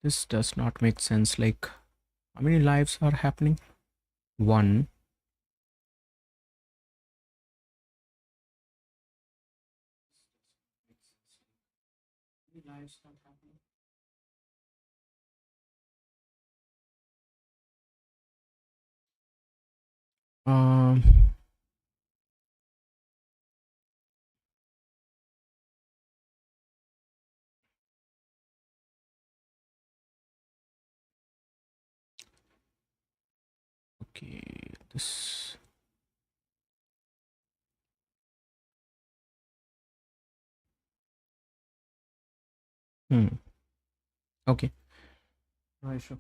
This does not make sense. Like, how many lives are happening? One. How many lives are happening? Um. Okay. This. Hmm. Okay. Right. Sure.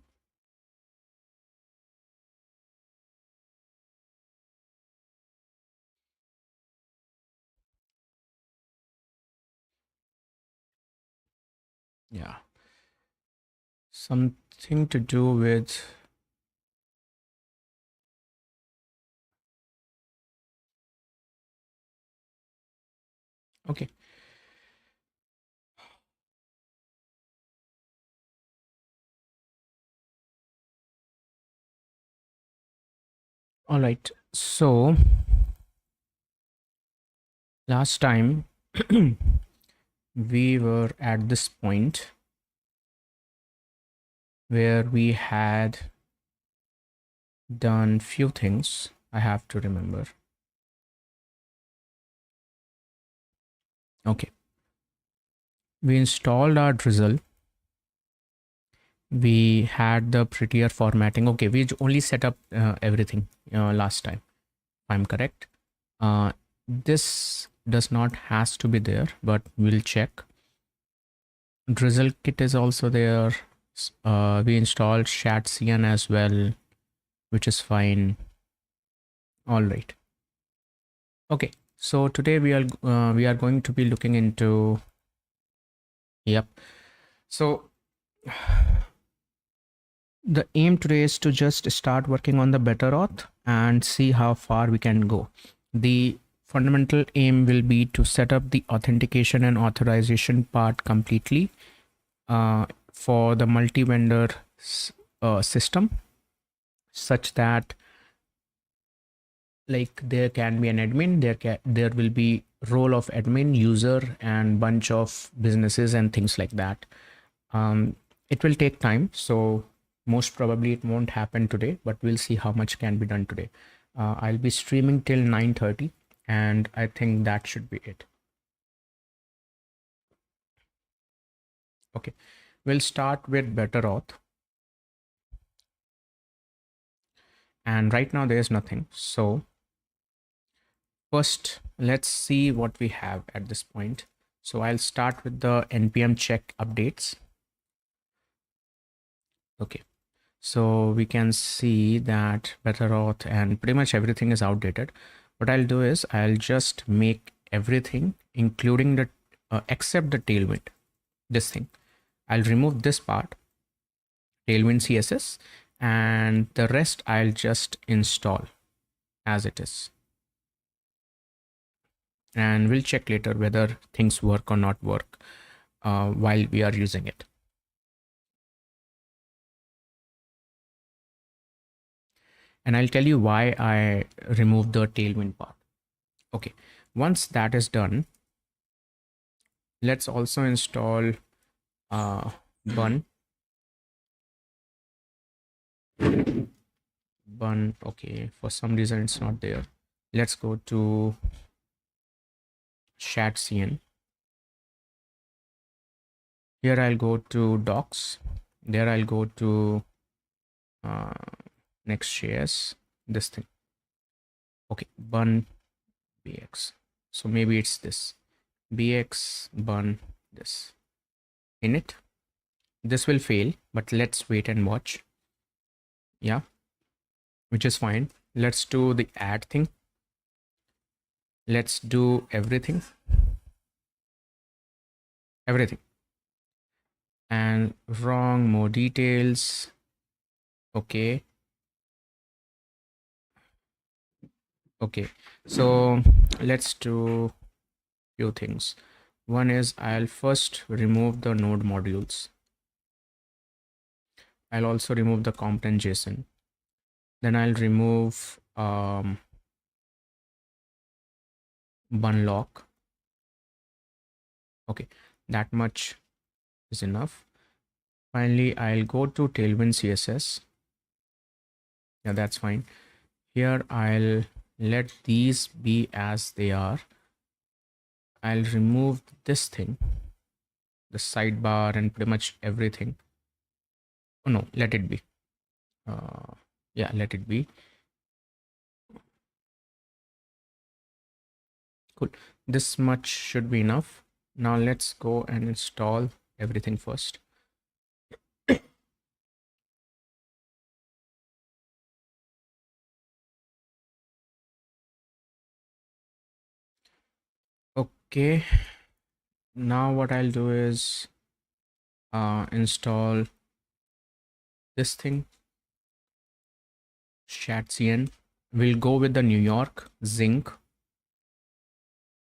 Yeah. Something to do with. Okay. All right. So last time we were at this point where we had done few things. I have to remember. Okay. We installed our drizzle. We had the prettier formatting. Okay, we only set up everything last time, if I'm correct. This does not has to be there, but we'll check. Drizzle kit is also there. We installed shatcn as well, which is fine. All right. Okay, so today we are going to be looking into. Yep. So the aim today is to just start working on the better auth and see how far we can go. The fundamental aim will be to set up the authentication and authorization part completely for the multi-vendor system, such that like there can be an admin, there will be role of admin, user, and bunch of businesses and things like that. It will take time, so most probably it won't happen today, but we'll see how much can be done today. I'll be streaming till 9:30, and I think that should be it. Okay, we'll start with better auth, and right now there's nothing. So first, let's see what we have at this point. So I'll start with the npm check updates. Okay, so we can see that better auth and pretty much everything is outdated. What I'll do is I'll just make everything, including the except the tailwind, this thing. I'll remove this part, tailwind css, and the rest I'll just install as it is, and we'll check later whether things work or not work while we are using it. And I'll tell you why I removed the tailwind part. Okay, once that is done, let's also install bun. Okay, for some reason it's not there. Let's go to shatcn. Here I'll go to docs. There I'll go to NextJS, this thing. Okay, bun bx. So maybe it's this bx bun this init. This will fail, but let's wait and watch. Yeah, which is fine. Let's do the add thing. Let's do everything. And wrong, more details. Okay. Okay, so let's do few things. One is I'll first remove the node modules. I'll also remove the component JSON. Then I'll remove bun lock. Okay, that much is enough. Finally, I'll go to Tailwind CSS. Yeah, that's fine. Here I'll let these be as they are. I'll remove this thing, the sidebar and pretty much everything. Oh no, let it be. Yeah, let it be. Cool. This much should be enough. Now let's go and install everything first. Okay. Now what I'll do is install this thing, ShatCN. We'll go with the New York Zinc.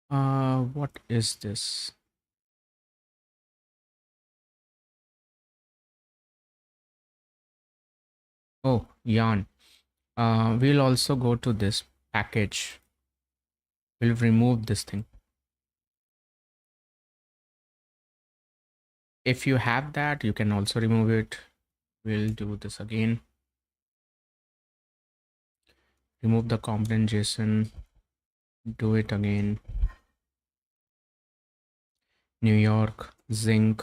What is this? Oh, yarn. We'll also go to this package. We'll remove this thing. If you have that, you can also remove it. We'll do this again. Remove the component JSON. Do it again. New York, Zinc,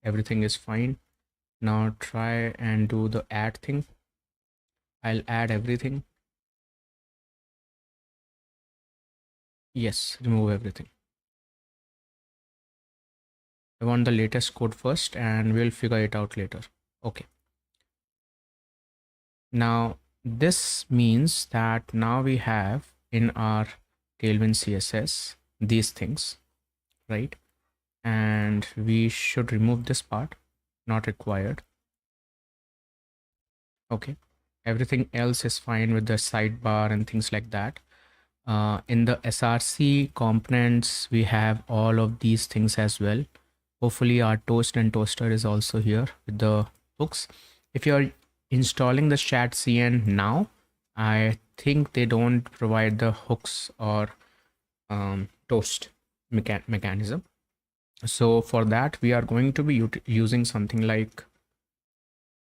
everything is fine. Now try and do the add thing. I'll add everything. Yes, remove everything. I want the latest code first and we'll figure it out later. Okay. Now this means that now we have in our Tailwind CSS these things, right? And we should remove this part, not required. Okay. Everything else is fine with the sidebar and things like that. In the SRC components, we have all of these things as well. Hopefully our toast and toaster is also here with the hooks. If you're installing the ShatCN now, I think they don't provide the hooks or toast mechanism. So for that, we are going to be using something like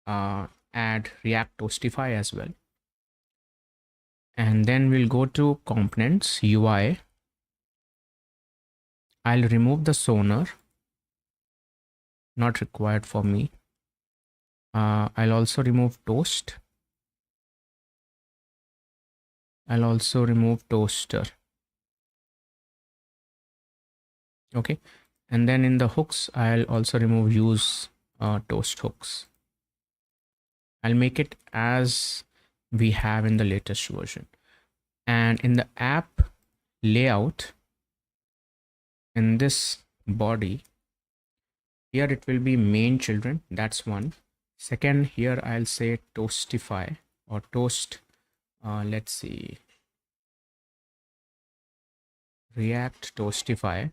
add React Toastify as well. And then we'll go to components UI. I'll remove the sonar, not required for me. I'll also remove toast. I'll also remove toaster. Okay. And then in the hooks, I'll also remove use toast hooks. I'll make it as we have in the latest version. And in the app layout, in this body, here it will be main children. That's one. Second, here I'll say toastify or toast. Let's see. React Toastify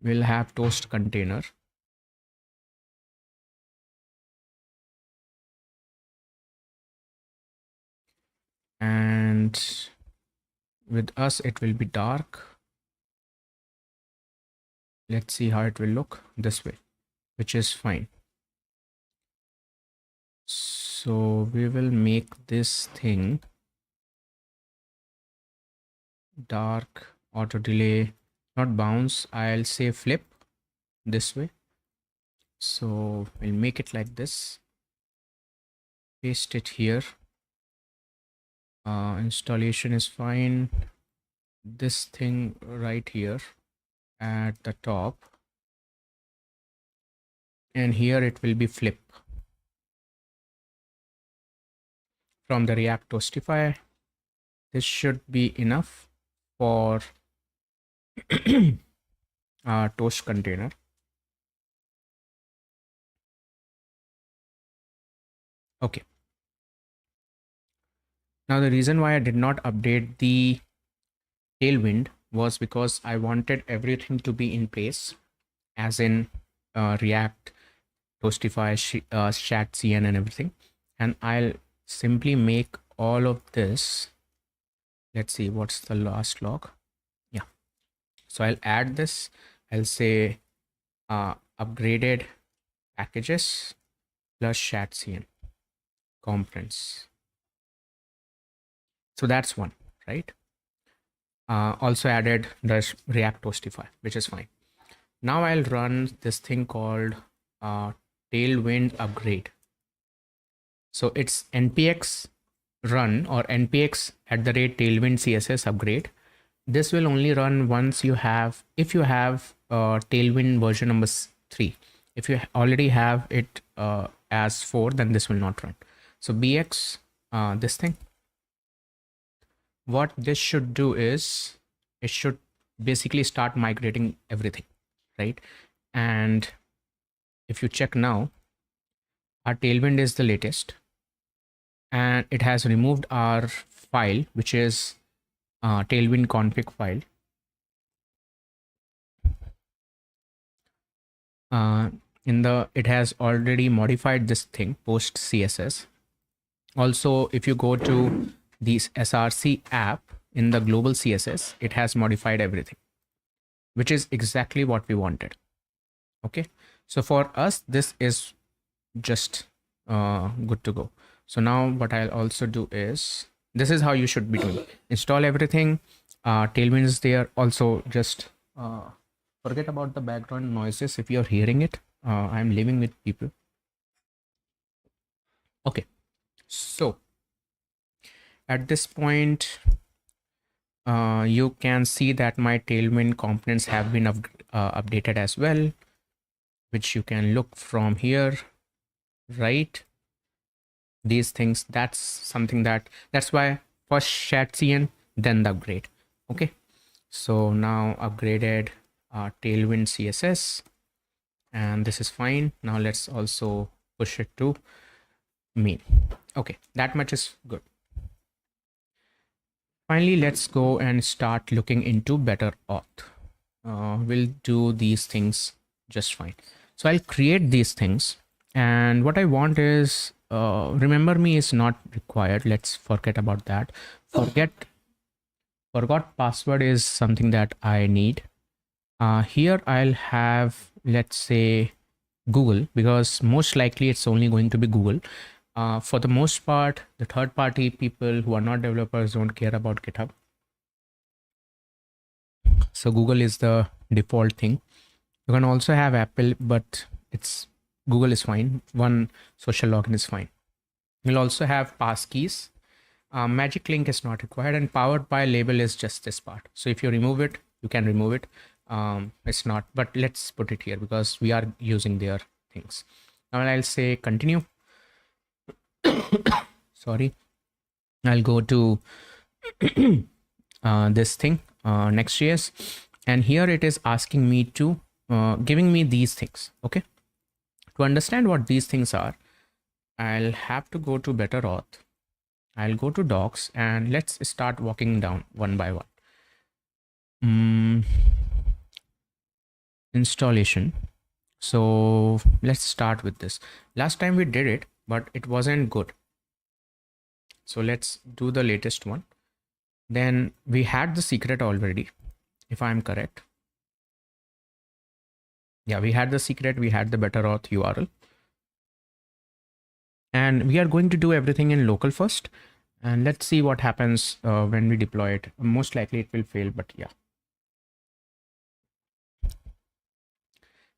will have toast container. And with us, it will be dark. Let's see how it will look this way, which is fine. So we will make this thing dark, auto delay, not bounce. I'll say flip this way. So we'll make it like this. Paste it here. Installation is fine. This thing right here at the top. And here it will be flip. From the React Toastify, this should be enough for our toast container. Okay. Now the reason why I did not update the Tailwind was because I wanted everything to be in place, as in React Toastify, chat cn and everything. And I'll simply make all of this. Let's see what's the last log. Yeah, so I'll add this. I'll say upgraded packages plus chat cn components. So that's one, right? Also added the React Toastify, which is fine. Now I'll run this thing called Tailwind upgrade. So it's npx run or npx at the rate tailwind css upgrade. This will only run once you have, if you have tailwind version number 3. If you already have it as 4, then this will not run. So bx this thing, what this should do is it should basically start migrating everything, right? And if you check now, our tailwind is the latest, and it has removed our file, which is tailwind config file. It has already modified this thing post css. Also, if you go to this src app in the global css, it has modified everything, which is exactly what we wanted. Okay, so for us this is just good to go. So now what I'll also do is, this is how you should be doing. Install everything. Tailwind is there. Also just forget about the background noises if you're hearing it. I'm living with people. Okay, so at this point you can see that my tailwind components have been updated as well, which you can look from here, right? These things, that's something that's why first chat cn, then the upgrade. Okay, so now upgraded tailwind css, and this is fine. Now let's also push it to main. Okay, that much is good. Finally, let's go and start looking into better auth. We'll do these things just fine. So I'll create these things, and what I want is remember me is not required. Let's forget about that. Forgot password is something that I need. Here I'll have, let's say, Google, because most likely it's only going to be Google. For the most part, the third party people who are not developers don't care about GitHub. So Google is the default thing. You can also have Apple, but it's Google is fine. One social login is fine. You'll also have passkeys. Magic link is not required, and powered by label is just this part. So if you remove it, you can remove it. It's not, but let's put it here because we are using their things. Now I'll say continue. Sorry, I'll go to this thing, NextJS, and here it is asking me to giving me these things. Okay, to understand what these things are, I'll have to go to better auth. I'll go to docs and let's start walking down one by one. Installation. So let's start with this. Last time we did it, but it wasn't good. So let's do the latest one. Then we had the secret already, if I'm correct. Yeah, we had the secret, we had the better auth URL. And we are going to do everything in local first. And let's see what happens when we deploy it. Most likely it will fail, but yeah.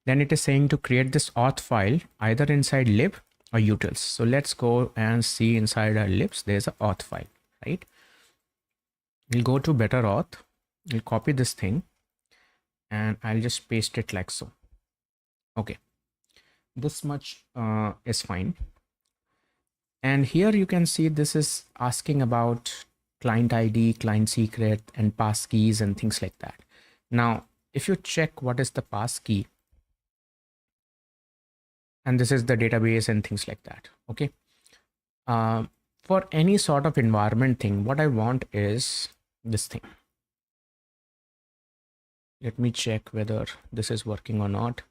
Then it is saying to create this auth file either inside lib or utils. So let's go and see inside our libs, there's an auth file, right? We'll go to better auth. We'll copy this thing and I'll just paste it like so. Okay, this much is fine. And here you can see this is asking about client ID, client secret, and passkeys and things like that. Now, if you check what is the passkey, and this is the database and things like that. Okay. For any sort of environment thing, what I want is this thing. Let me check whether this is working or not.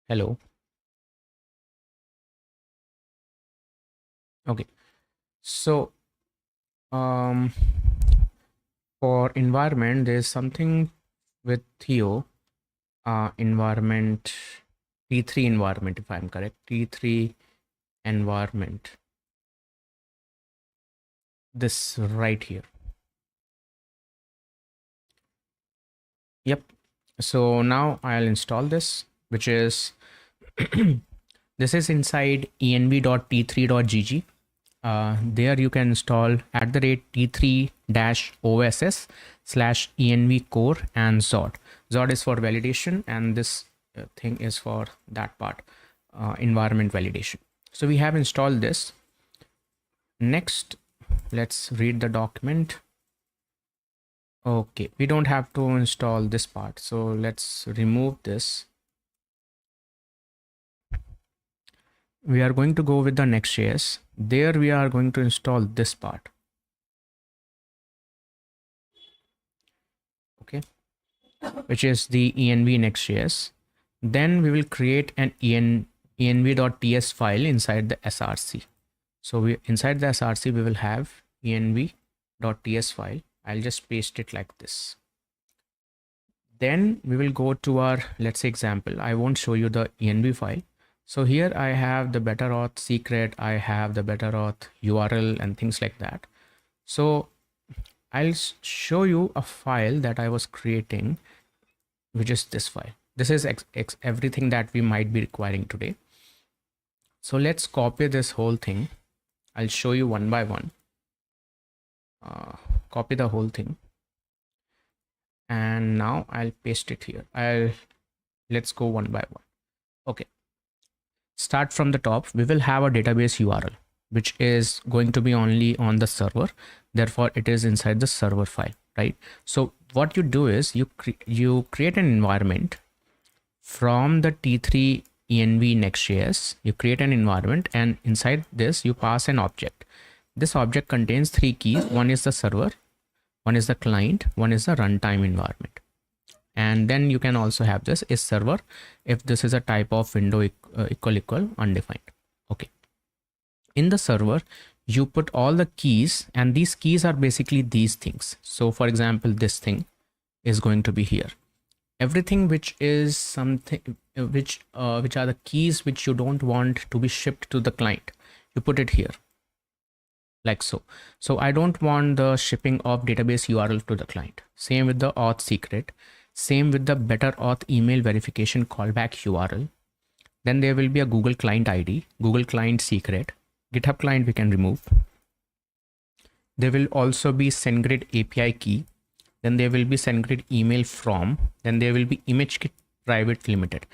Hello. Okay, so um, for environment, there's something with Theo environment, T3 environment, if I'm correct, T3 environment, this right here. Yep. So now I'll install this, which is this is inside env.t3.gg. There you can install @t3-oss/env core and Zod. Zod is for validation, and this thing is for that part, environment validation. So we have installed this. Next, let's read the document. Okay, we don't have to install this part, so let's remove this. We are going to go with the NextJS. There we are going to install this part. Okay, which is the env NextJS. Then we will create an env.ts file inside the src. So inside the src we will have env.ts file. I'll just paste it like this. Then we will go to our, let's say, example. I won't show you the env file. So here I have the better auth secret, I have the better auth URL and things like that. So I'll show you a file that I was creating, which is this file. This is everything that we might be requiring today. So let's copy this whole thing. I'll show you one by one. Copy the whole thing. And now I'll paste it here. Let's go one by one. Okay. Start from the top. We will have a database URL, which is going to be only on the server. Therefore, it is inside the server file, right? So what you do is you create an environment from the T3 env NextJS. You create an environment, and inside this you pass an object. This object contains 3 keys. One is the server, one is the client, one is the runtime environment. And then you can also have this is server if this is a type of window equal undefined. Okay. In the server, you put all the keys, and these keys are basically these things. So for example, this thing is going to be here. Everything which is something which are the keys which you don't want to be shipped to the client, you put it here like so. So I don't want the shipping of database URL to the client. Same with the auth secret. Same with the better auth email verification callback URL. Then there will be a Google client ID, Google client secret, GitHub client we can remove. There will also be SendGrid API key. Then there will be SendGrid email from. Then there will be ImageKit private limited,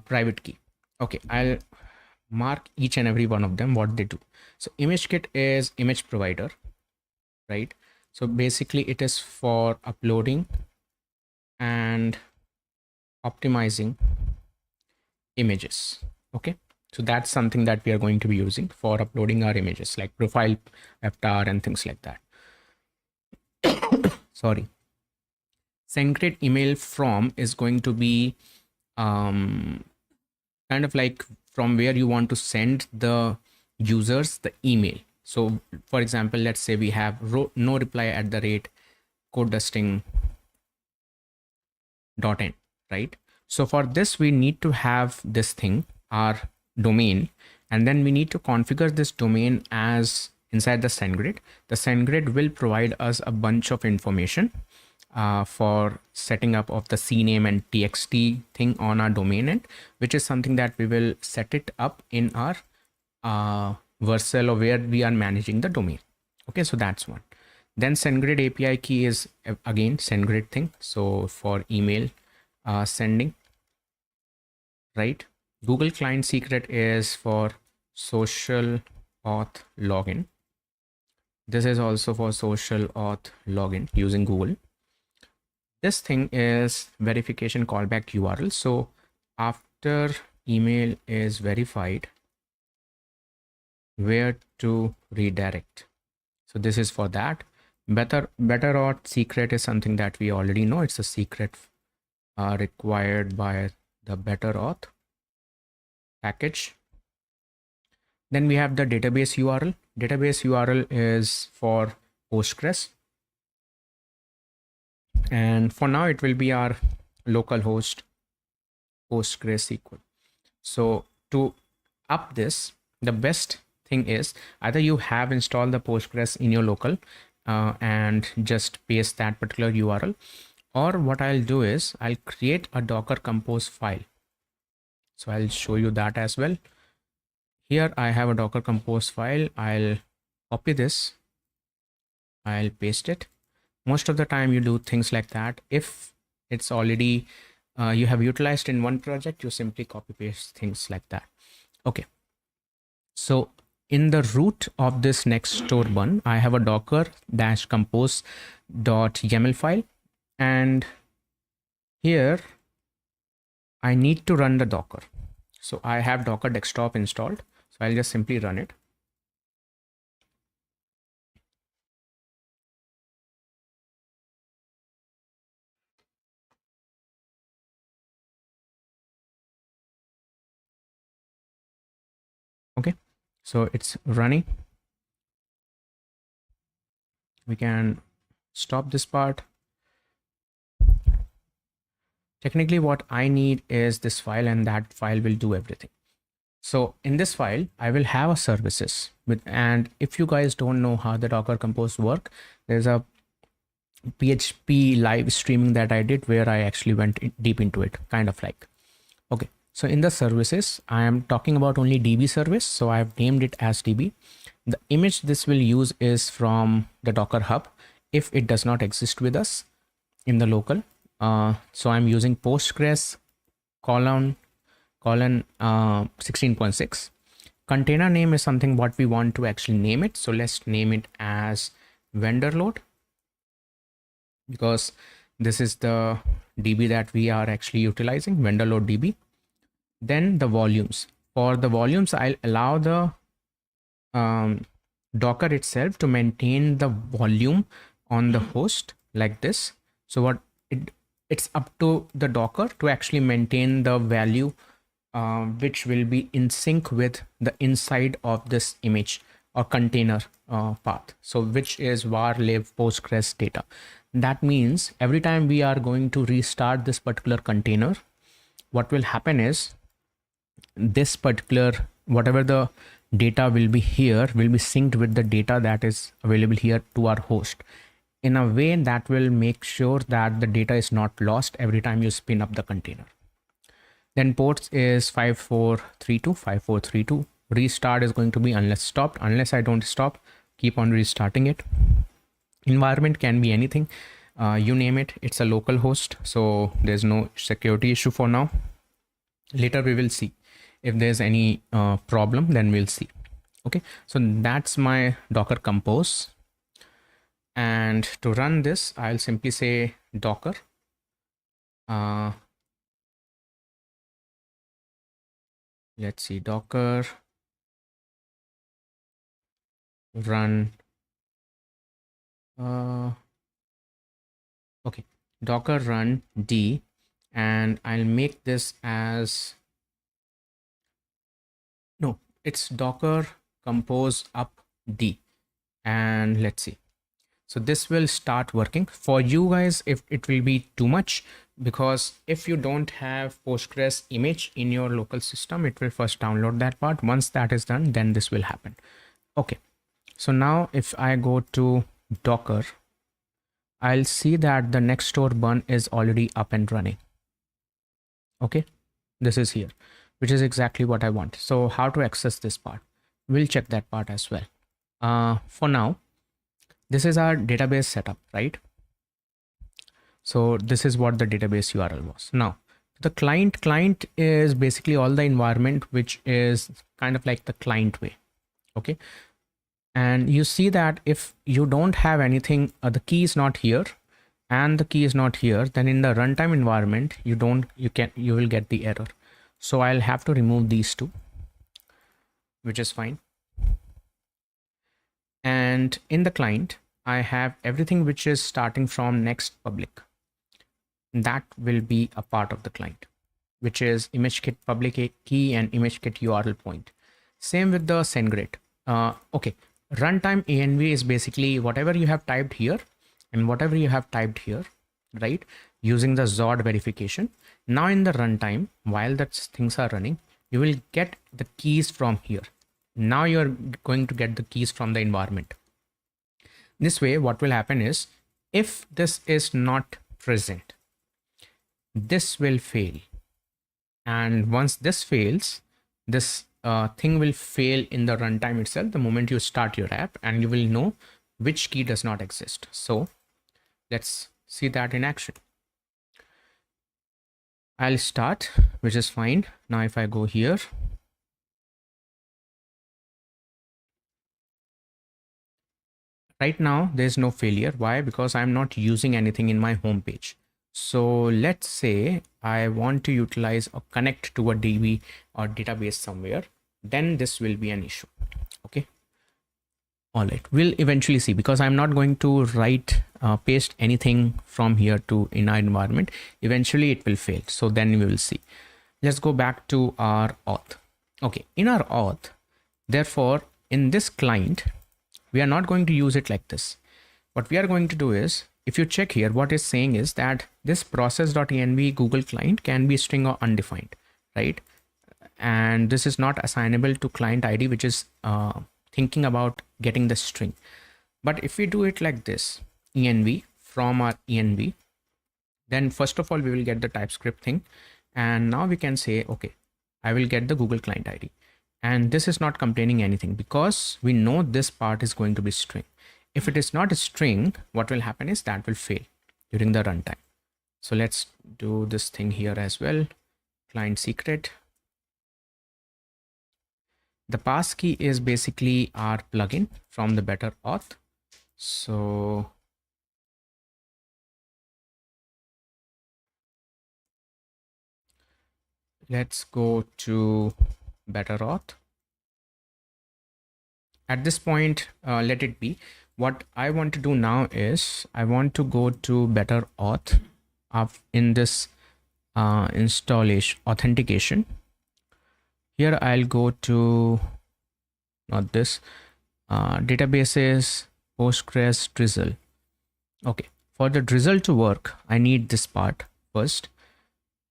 private key. Okay, I'll mark each and every one of them what they do. So ImageKit is image provider, right? So basically it is for uploading and optimizing images. Okay, so that's something that we are going to be using for uploading our images, like profile avatar and things like that. Sorry. SendGrid email from is going to be kind of like from where you want to send the users the email. So for example, let's say we have no reply @codedusting.in, right? So for this, we need to have this thing, our domain, and then we need to configure this domain as inside the SendGrid. The SendGrid will provide us a bunch of information for setting up of the CNAME and TXT thing on our domain end, which is something that we will set it up in our Vercel, or where we are managing the domain. Okay, so that's one. Then SendGrid API key is again SendGrid thing. So for email sending, right? Google client secret is for social auth login. This is also for social auth login using Google. This thing is verification callback URL. So after email is verified, where to redirect. So this is for that. Better auth secret is something that we already know. It's a secret required by the better auth package. Then we have the database URL. Database URL is for Postgres, and for now it will be our localhost PostgreSQL. So to up this, the best thing is either you have installed the Postgres in your local and just paste that particular URL, or what I'll do is I'll create a Docker Compose file. So I'll show you that as well. Here I have a Docker Compose file. I'll copy this, I'll paste it. Most of the time you do things like that. If it's already you have utilized in one project, you simply copy paste things like that. Okay, so in the root of this Nextstore bun, I have a docker-compose.yaml file, and here I need to run the Docker. So I have Docker desktop installed, so I'll just simply run it. Okay, so it's running. We can stop this part. Technically what I need is this file, and that file will do everything. So in this file, I will have a services with, and if you guys don't know how the Docker Compose work, there's a PHP live streaming that I did where I actually went deep into it, kind of like. Okay, so in the services, I am talking about only DB service. So I have named it as DB. The image this will use is from the Docker Hub if it does not exist with us in the local. So I'm using Postgres colon 16.6. Container name is something what we want to actually name it. So let's name it as vendor load, because this is the DB that we are actually utilizing, vendor load DB. Then the volumes. For the volumes, I'll allow the Docker itself to maintain the volume on the host like this. So what it's up to the Docker to actually maintain the value which will be in sync with the inside of this image or container path. So which is var lib Postgres data. That means every time we are going to restart this particular container, what will happen is this particular, whatever the data will be here, will be synced with the data that is available here to our host, in a way that will make sure that the data is not lost every time you spin up the container. Then ports is 5432. Restart is going to be unless stopped. Unless I don't stop, keep on restarting it. Environment can be anything. You name it. It's a local host, so there's no security issue for now. Later we will see if there's any problem, then we'll see. Okay, so that's my Docker Compose. And to run this, I'll simply say Docker. Let's see, Docker run. Okay, Docker run D, and I'll make this as, no, it's Docker Compose up D, and let's see. So this will start working for you guys. If it will be too much, because if you don't have Postgres image in your local system, it will first download that part. Once that is done, then this will happen. Okay, so now if I go to Docker, I'll see that the Nextstore bun is already up and running. Okay, this is here, which is exactly what I want. So how to access this part? We'll check that part as well. For now, this is our database setup, right? So this is what the database URL was. Now the client is basically all the environment, which is kind of like the client way. Okay, and you see that if you don't have anything, the key is not here and the key is not here, then in the runtime environment you will get the error. So I'll have to remove these two, which is fine. And in the client, I have everything which is starting from next public. That will be a part of the client, which is ImageKit public key and ImageKit URL point. Same with the SendGrid. Okay, runtime env is basically whatever you have typed here and whatever you have typed here, right? Using the Zod verification. Now in the runtime, while that things are running, you will get the keys from here. Now you're going to get the keys from the environment. This way, what will happen is, if this is not present, this will fail. And once this fails, this thing will fail in the runtime itself the moment you start your app, and you will know which key does not exist. So let's see that in action. I'll start, which is fine. Now if I go here, right now there's no failure. Why? Because I'm not using anything in my home page. So let's say I want to utilize or connect to a DB or database somewhere, then this will be an issue. Okay. All right, we'll eventually see, because I'm not going to paste anything from here to in our environment. Eventually it will fail. So then we will see. Let's go back to our auth. Okay, in our auth, therefore, in this client, we are not going to use it like this. What we are going to do is, if you check here, what it's saying is that this process.env Google client can be string or undefined, right? And this is not assignable to client ID, which is thinking about getting the string. But if we do it like this, env from our env, then first of all, we will get the TypeScript thing. And now we can say, okay, I will get the Google client ID. And this is not complaining anything, because we know this part is going to be string. If it is not a string, what will happen is that will fail during the runtime. So let's do this thing here as well. Client secret. The passkey is basically our plugin from the Better Auth. So let's go to Better Auth. At this point, let it be. What I want to do now is I want to go to Better Auth in this installation authentication. Here I'll go to, not this, databases, Postgres, Drizzle. Okay, for the Drizzle to work, I need this part first.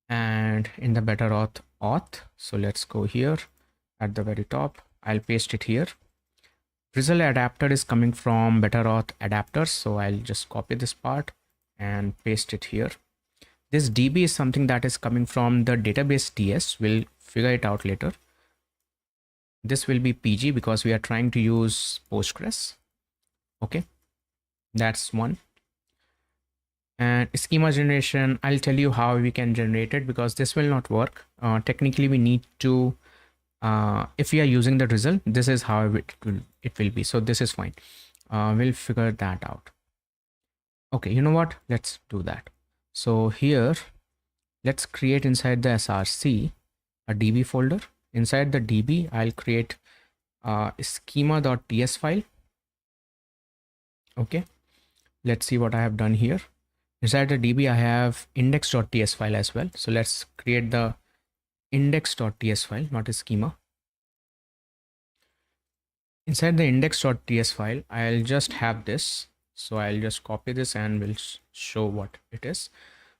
And in the Better auth, so let's go here at the very top. I'll paste it here. Drizzle adapter is coming from Better Auth adapters, so I'll just copy this part and paste it here. This DB is something that is coming from the database DS. We'll figure it out later. This will be PG because we are trying to use Postgres. Okay, that's one. And schema generation, I'll tell you how we can generate it, because this will not work. Technically, we need to, if we are using the Drizzle, this is how it will be. So this is fine. We'll figure that out. Okay, you know what? Let's do that. So here, let's create inside the src a DB folder. Inside the DB, I'll create a schema.ts file. Okay, let's see what I have done here. Inside the DB, I have index.ts file as well. So let's create the index.ts file, not a schema. Inside the index.ts file, I'll just have this. So I'll just copy this and we'll show what it is.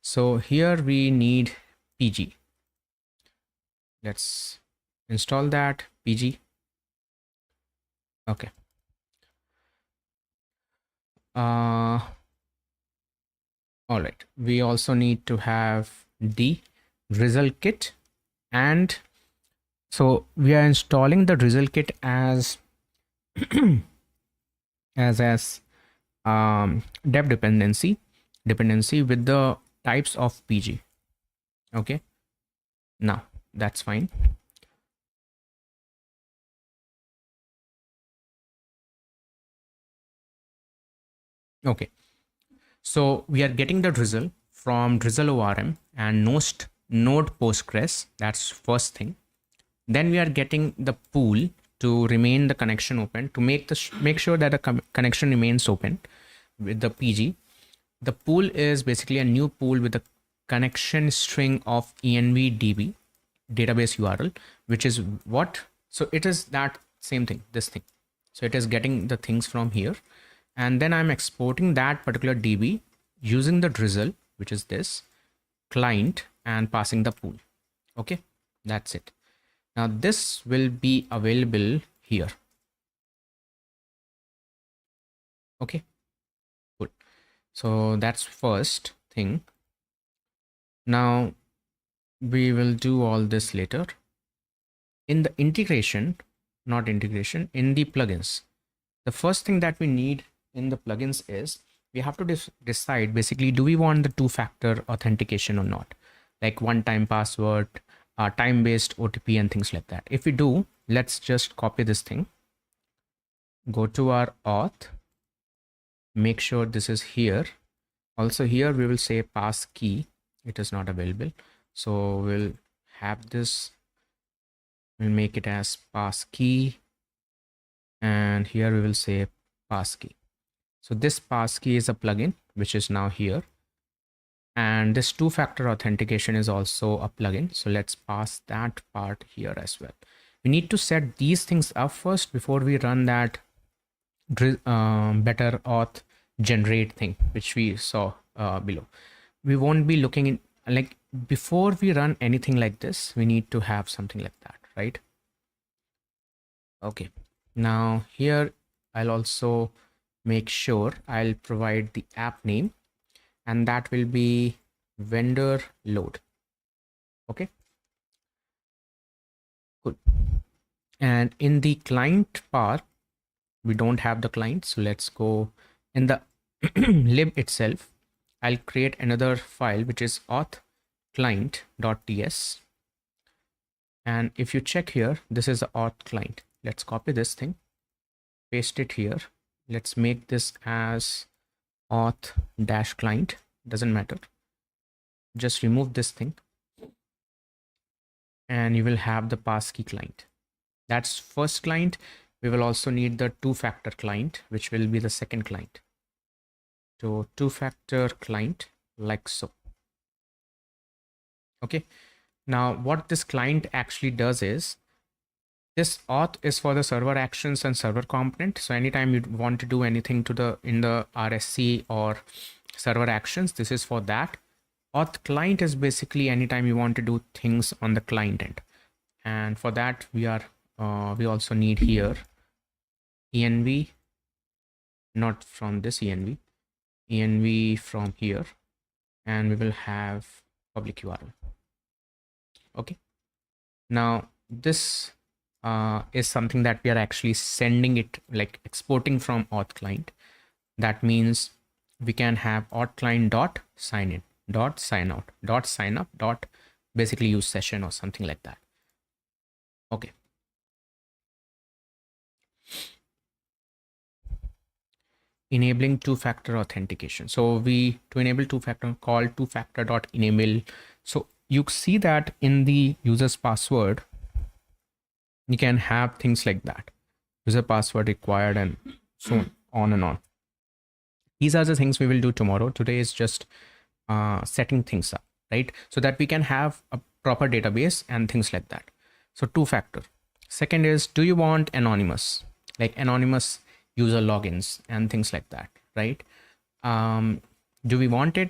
So here we need PG. Let's install that PG. Okay. All right. We also need to have D Drizzle kit, and so we are installing the Drizzle kit as dev dependency with the types of PG. Okay. Now that's fine. Okay. So we are getting the Drizzle from Drizzle ORM and node Postgres. That's first thing. Then we are getting the pool to remain the connection open, to make sure that the connection remains open with the PG. The pool is basically a new pool with a connection string of env db database URL, which is what So it is that same thing, this thing. So it is getting the things from here, and then I'm exporting that particular DB using the drizzle, which is this client, and passing the pool. Okay, that's it. Now this will be available here. Okay, cool. So that's first thing. Now we will do all this later. In the integration, not integration, in the plugins, the first thing that we need in the plugins is we have to decide basically, do we want the two-factor authentication or not, like one-time password, time-based OTP and things like that. If we do, let's just copy this thing, go to our auth, make sure this is here. Also here we will say pass key, it is not available, so we'll have this, we'll make it as pass key, and here we will say pass key. So this pass key is a plugin which is now here, and this two-factor authentication is also a plugin. So let's pass that part here as well. We need to set these things up first before we run that better auth generate thing which we saw below. We won't be looking in, like, before we run anything like this, we need to have something like that, right? Okay, now here I'll also make sure I'll provide the app name, and that will be vendor load. Okay, cool. And in the client part, we don't have the client, so let's go in the lib itself. I'll create another file which is auth client.ts, and if you check here, this is the auth client. Let's copy this thing, paste it here. Let's make this as auth dash client, doesn't matter, just remove this thing, and you will have the passkey client. That's first client. We will also need the two-factor client, which will be the second client. So two-factor client, like so. Okay, now what this client actually does is, this auth is for the server actions and server component. So anytime you want to do anything to the in the RSC or server actions, this is for that. Auth client is basically anytime you want to do things on the client end, and for that we also need here env, not from this env from here, and we will have public URL. Okay, now this is something that we are actually sending it, like exporting from auth client. That means we can have auth client dot sign in dot sign out dot sign up dot basically use session or something like that. Okay, enabling two-factor authentication. So we, to enable two-factor, call two-factor dot enable. So you see that in the user's password you can have things like that, user password required, and so on and on. These are the things we will do tomorrow. Today is just setting things up, right? So that we can have a proper database and things like that. So two-factor. Second is, do you want anonymous, like anonymous user logins and things like that, right? Do we want it?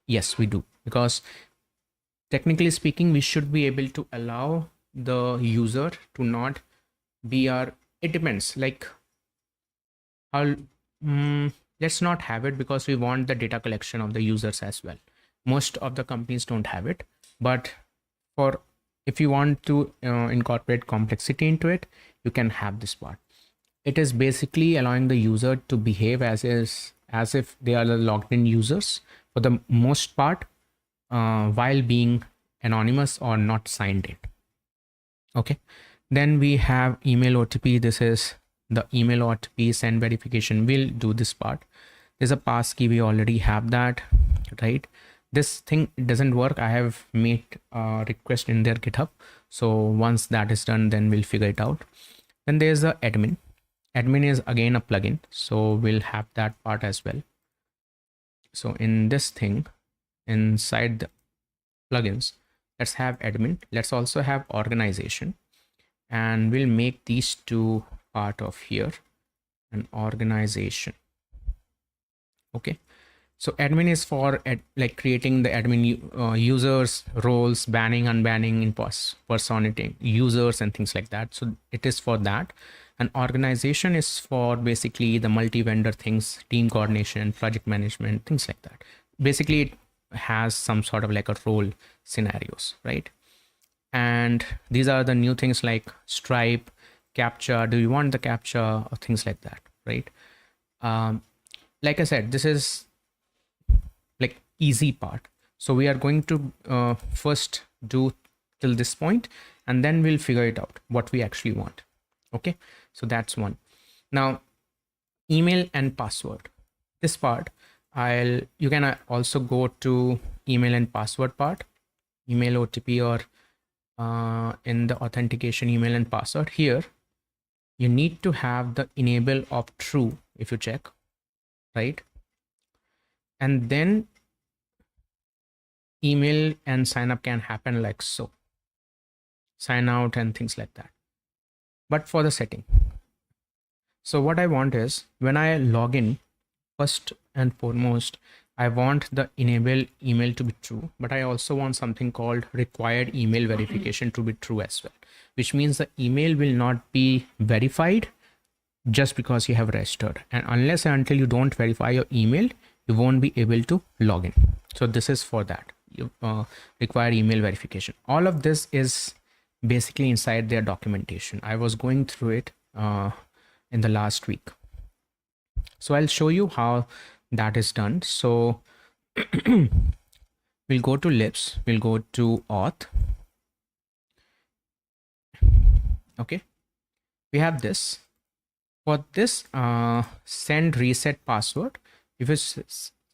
Yes, we do, because technically speaking, we should be able to allow the user to not be our, it depends, like how let's not have it, because we want the data collection of the users as well. Most of the companies don't have it, but for if you want to incorporate complexity into it, you can have this part. It is basically allowing the user to behave as if they are the logged in users for the most part, while being anonymous or not signed in. Okay, then we have email OTP. This is the email OTP send verification. We'll do this part. There's a passkey, we already have that, right? This thing doesn't work. I have made a request in their GitHub, so once that is done, then we'll figure it out. Then there's the admin. Admin is again a plugin, so we'll have that part as well. So in this thing, inside the plugins, let's have admin. Let's also have organization, and we'll make these two part of here, an organization. Okay, so admin is for like creating the admin users, roles, banning, unbanning, impersonating users and things like that. So it is for that. An organization is for basically the multi-vendor things, team coordination, project management, things like that. Basically it has some sort of like a role scenarios, right? And these are the new things like Stripe, captcha. Do you want the captcha or things like that, right? Like I said, this is like easy part. So we are going to first do till this point, and then we'll figure it out what we actually want. Okay, so that's one. Now, email and password. This part, you can also go to email and password part, email OTP, or in the authentication email and password. Here you need to have the enable of true if you check, right? And then email and sign up can happen like so, sign out and things like that. But for the setting, so what I want is when I log in, first and foremost, I want the enable email to be true, but I also want something called required email verification to be true as well, which means the email will not be verified just because you have registered, and unless and until you don't verify your email, you won't be able to log in. So this is for that. You require email verification. All of this is basically inside their documentation. I was going through it in the last week, so I'll show you how that is done. So we'll go to libs, we'll go to auth. Okay, we have this. For this send reset password, if you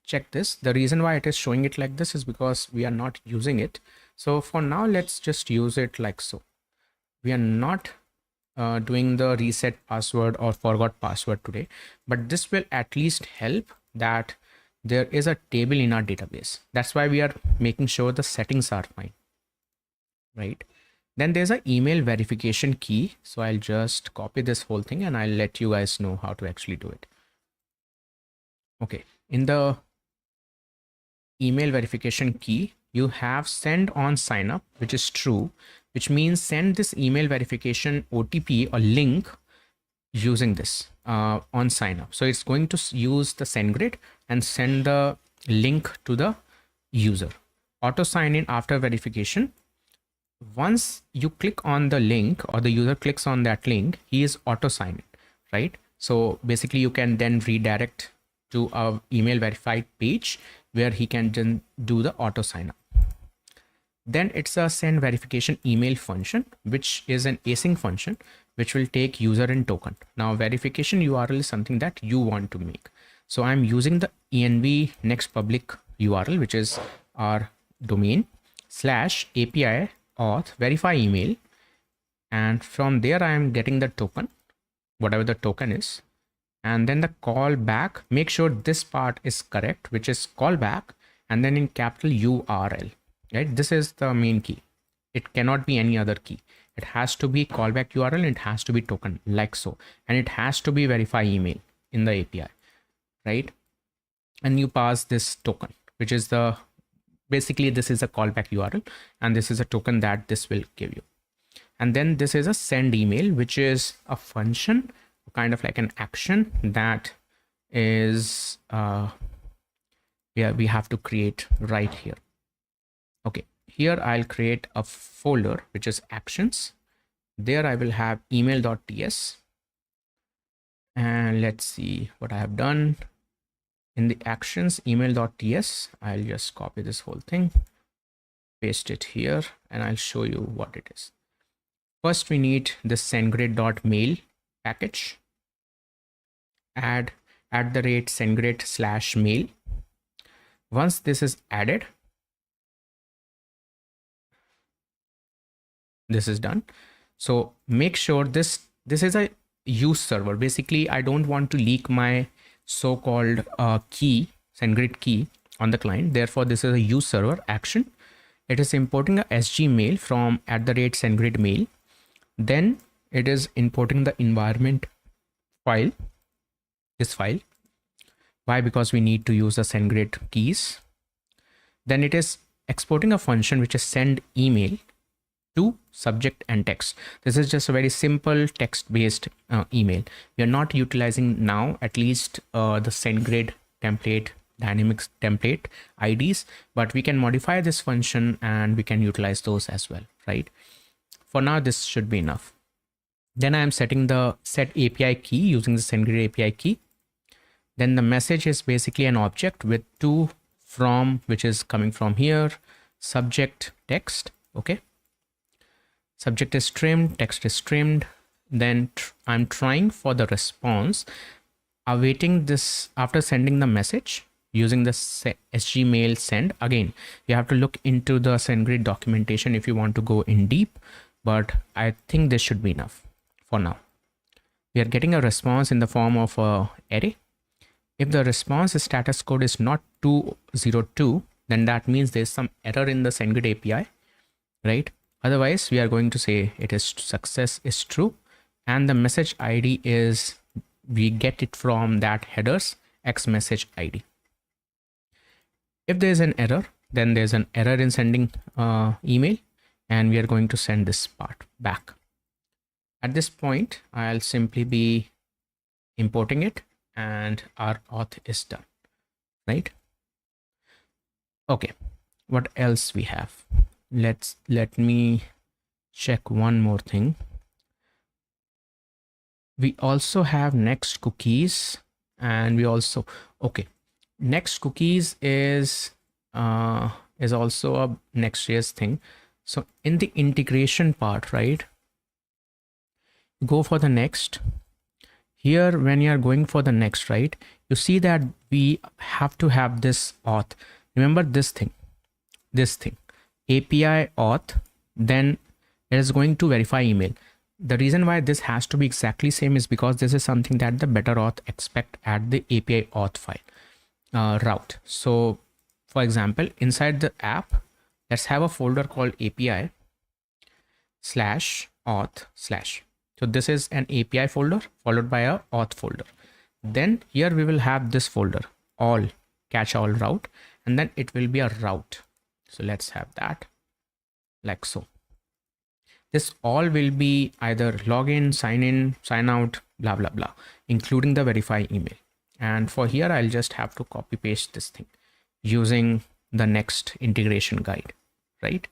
check this, the reason why it is showing it like this is because we are not using it. So for now, let's just use it like so. We are not doing the reset password or forgot password today, but this will at least help that there is a table in our database. That's why we are making sure the settings are fine, right? Then there's an email verification key. So I'll just copy this whole thing and I'll let you guys know how to actually do it. Okay, in the email verification key, you have send on sign up, which is true, which means send this email verification OTP or link using this on sign up. So it's going to use the send grid and send the link to the user. Auto sign in after verification. Once you click on the link or the user clicks on that link, he is auto sign in, right? So basically you can then redirect to a email verified page where he can then do the auto sign up. Then it's a send verification email function, which is an async function, which will take user and token. Now verification URL is something that you want to make. So I'm using the env next public URL, which is our domain /API auth verify email. And from there, I am getting the token, whatever the token is. And then the callback, make sure this part is correct, which is callback, and then in capital URL, right? This is the main key. It cannot be any other key. It has to be callback URL, and it has to be token like so. And it has to be verify email in the API, right? And you pass this token, which is the, basically this is a callback URL, and this is a token that this will give you. And then this is a send email, which is a function, kind of like an action that is, we have to create right here. Okay, here I'll create a folder, which is actions. There I will have email.ts. And let's see what I have done. In the actions email.ts, I'll just copy this whole thing, paste it here, and I'll show you what it is. First, we need the sendgrid.mail package. Add @sendgrid/mail. Once this is added, this is done. So make sure this is a use server. Basically, I don't want to leak my so-called key, SendGrid key on the client. Therefore, this is a use server action. It is importing a SG mail from @sendgrid mail. Then it is importing the environment file, this file. Why? Because we need to use the SendGrid keys. Then it is exporting a function which is send email to subject and text. This is just a very simple text based email. We are not utilizing now, at least the SendGrid template, dynamics template IDs, but we can modify this function and we can utilize those as well, right? For now, this should be enough. Then I am setting the set API key using the SendGrid API key. Then the message is basically an object with to, from, which is coming from here, subject, text. Okay. Subject is trimmed, text is trimmed. Then I'm trying for the response, awaiting this after sending the message using the sgmail send. Again, you have to look into the SendGrid documentation if you want to go in deep, but I think this should be enough for now. We are getting a response in the form of a array. If the response status code is not 202, then that means there's some error in the SendGrid API, right? Otherwise, we are going to say it is success is true, and the message ID is, we get it from that headers X message ID. If there's an error, then there's an error in sending email, and we are going to send this part back. At this point, I'll simply be importing it, and our auth is done, right? Okay, what else we have? Let me check one more thing. We also have next cookies, and we also, okay, next cookies is also a NextJS thing. So in the integration part, right, go for the next. Here, when you are going for the next, right, you see that we have to have this auth. Remember this thing, API auth, then it is going to verify email. The reason why this has to be exactly same is because this is something that the better auth expect at the API auth file route. So for example, inside the app, let's have a folder called API /auth/. So this is an API folder followed by a auth folder. Then here we will have this folder, all catch all route, and then it will be a route. So let's have that like so. This all will be either login, sign in, sign out, blah, blah, blah, including the verify email. And for here, I'll just have to copy paste this thing using the next integration guide, right?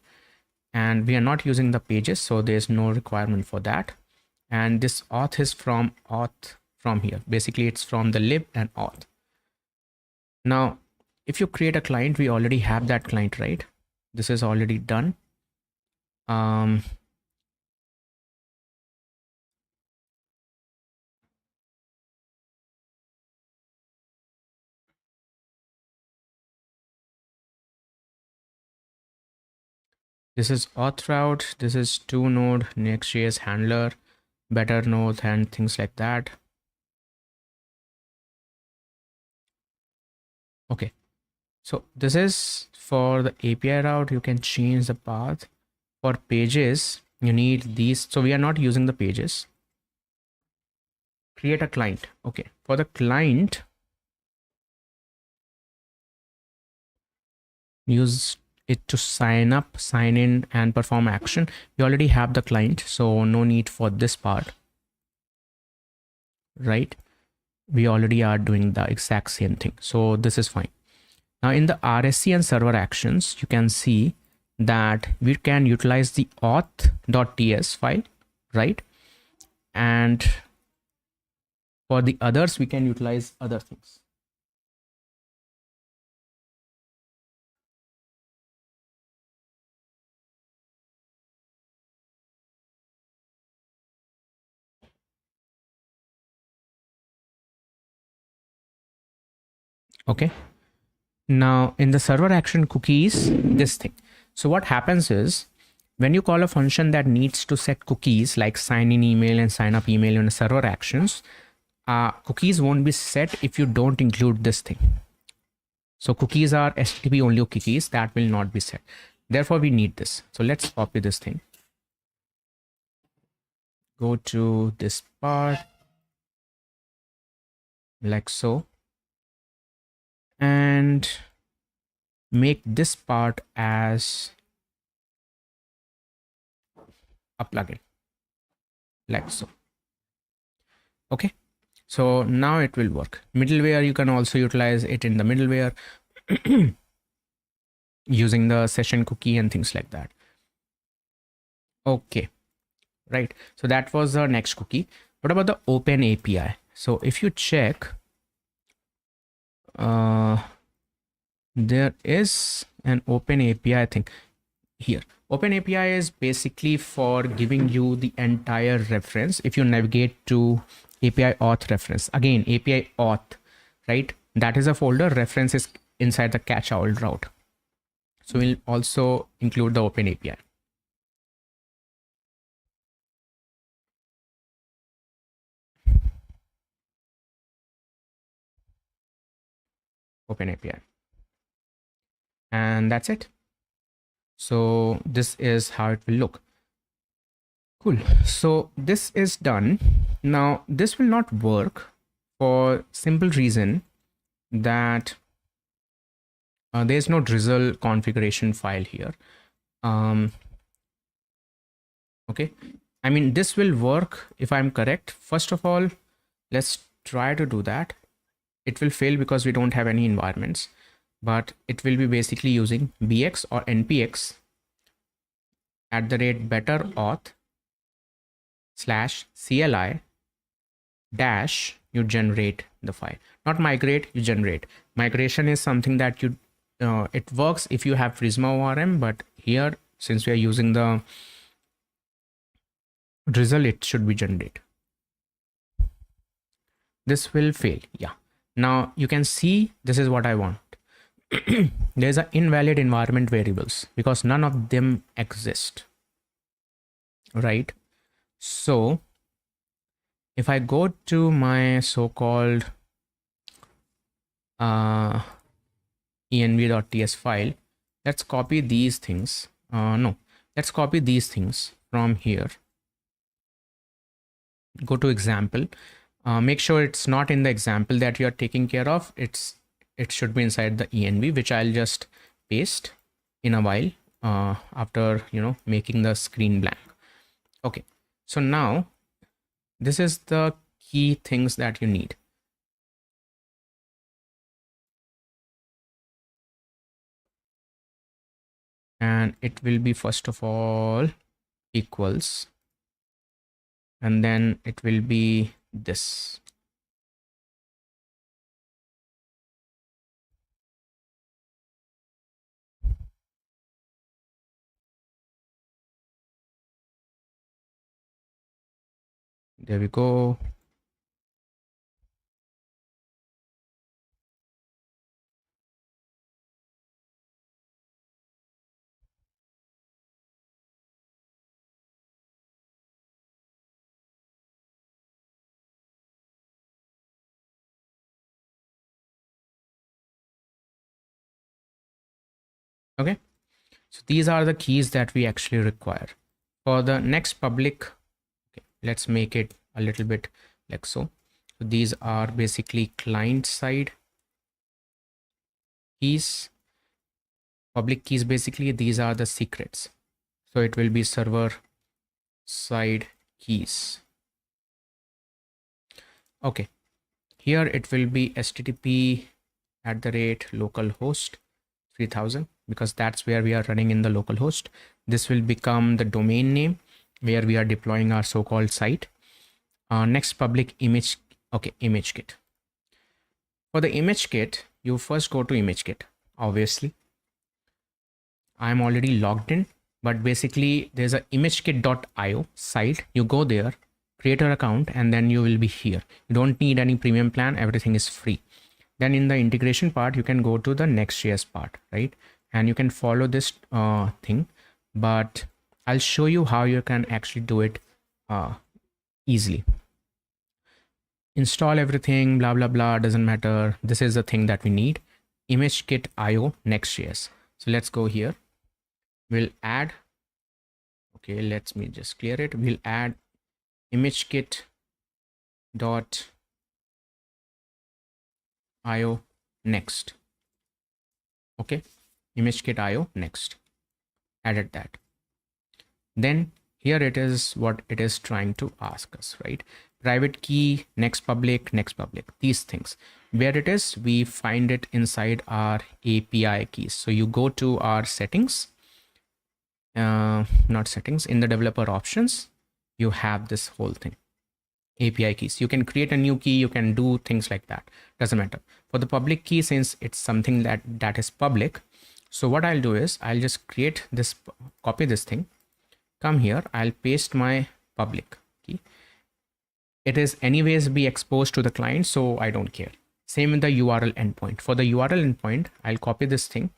And we are not using the pages, so there's no requirement for that. And this auth is from here. Basically, it's from the lib and auth. Now, if you create a client, we already have that client, right? This is already done. This is auth route. This is to node, NextJS handler, better node, and things like that. Okay. So this is for the API route. You can change the path. For pages, you need these. So we are not using the pages. Create a client. Okay. For the client, use it to sign up, sign in, and perform action. We already have the client, so no need for this part, right? We already are doing the exact same thing, so this is fine. Now in the RSC and server actions, you can see that we can utilize the auth.ts file, right? And for the others, we can utilize other things. Okay. Now in the server action cookies, this thing. So what happens is when you call a function that needs to set cookies like sign in email and sign up email in the server actions, cookies won't be set if you don't include this thing. So cookies are HTTP only cookies that will not be set. Therefore we need this. So let's copy this thing. go to this part like so, and make this part as a plugin like so. Okay, so now it will work. Middleware, you can also utilize it in the middleware using the session cookie and things like that. Okay, right. So that was the next cookie. What about the open API? So if you check, there is an open API, I think here. Open API is basically for giving you the entire reference. If you navigate to API auth reference, again, API auth, right? That is a folder. Reference is inside the catch all route. So we'll also include the open API. Open API. And that's it. So this is how it will look. Cool. So this is done. Now this will not work for simple reason that there's no drizzle configuration file here. Okay. I mean, this will work if I'm correct. First of all, let's try to do that. It will fail because we don't have any environments, but it will be basically using bx or npx @ better auth / CLI dash you generate the file. Not migrate, you generate. Migration is something that you it works if you have Prisma ORM, but here, since we are using the drizzle, it should be generate. This will fail. Yeah. Now you can see this is what I want. There's an invalid environment variables because none of them exist, right? So if I go to my so-called env.ts file, let's copy these things. Let's copy these things from here. Go to example. Make sure it's not in the example that you're taking care of. It should be inside the env, which I'll just paste in a while after making the screen blank. Okay, so now this is the key things that you need. And it will be, first of all, equals, and then it will be this. There we go. Okay, so these are the keys that we actually require for the next public. Okay, let's make it a little bit like so. So these are basically client side keys. Public keys, basically these are the secrets. So it will be server side keys. Okay, here it will be http @localhost 3000, because that's where we are running in the localhost. This will become the domain name where we are deploying our so-called site. Next public image. Okay, image kit. For the image kit, you first go to image kit. Obviously, I'm already logged in, but basically there's a imagekit.io site. You go there, create your account, and then you will be here. You don't need any premium plan. Everything is free. Then in the integration part, you can go to the NextJS part, right? And you can follow this thing, but I'll show you how you can actually do it easily. Install everything, blah, blah, blah, doesn't matter. This is the thing that we need. Imagekit.io NextJS. So let's go here. We'll add, okay, let me just clear it. We'll add imagekit dot io next. Okay, imagekit io next. Added that. Then here it is what it is trying to ask us, right? Private key, next public, these things. Where it is, we find it inside our API keys. So you go to our settings, not settings, in the developer options, you have this whole thing, API keys. You can create a new key, you can do things like that, doesn't matter. For the public key, since it's something that is public, so what I'll do is I'll just create this, copy this thing, come here, I'll paste my public key. It is anyways be exposed to the client, so I don't care. Same with the URL endpoint. For the URL endpoint, I'll copy this thing,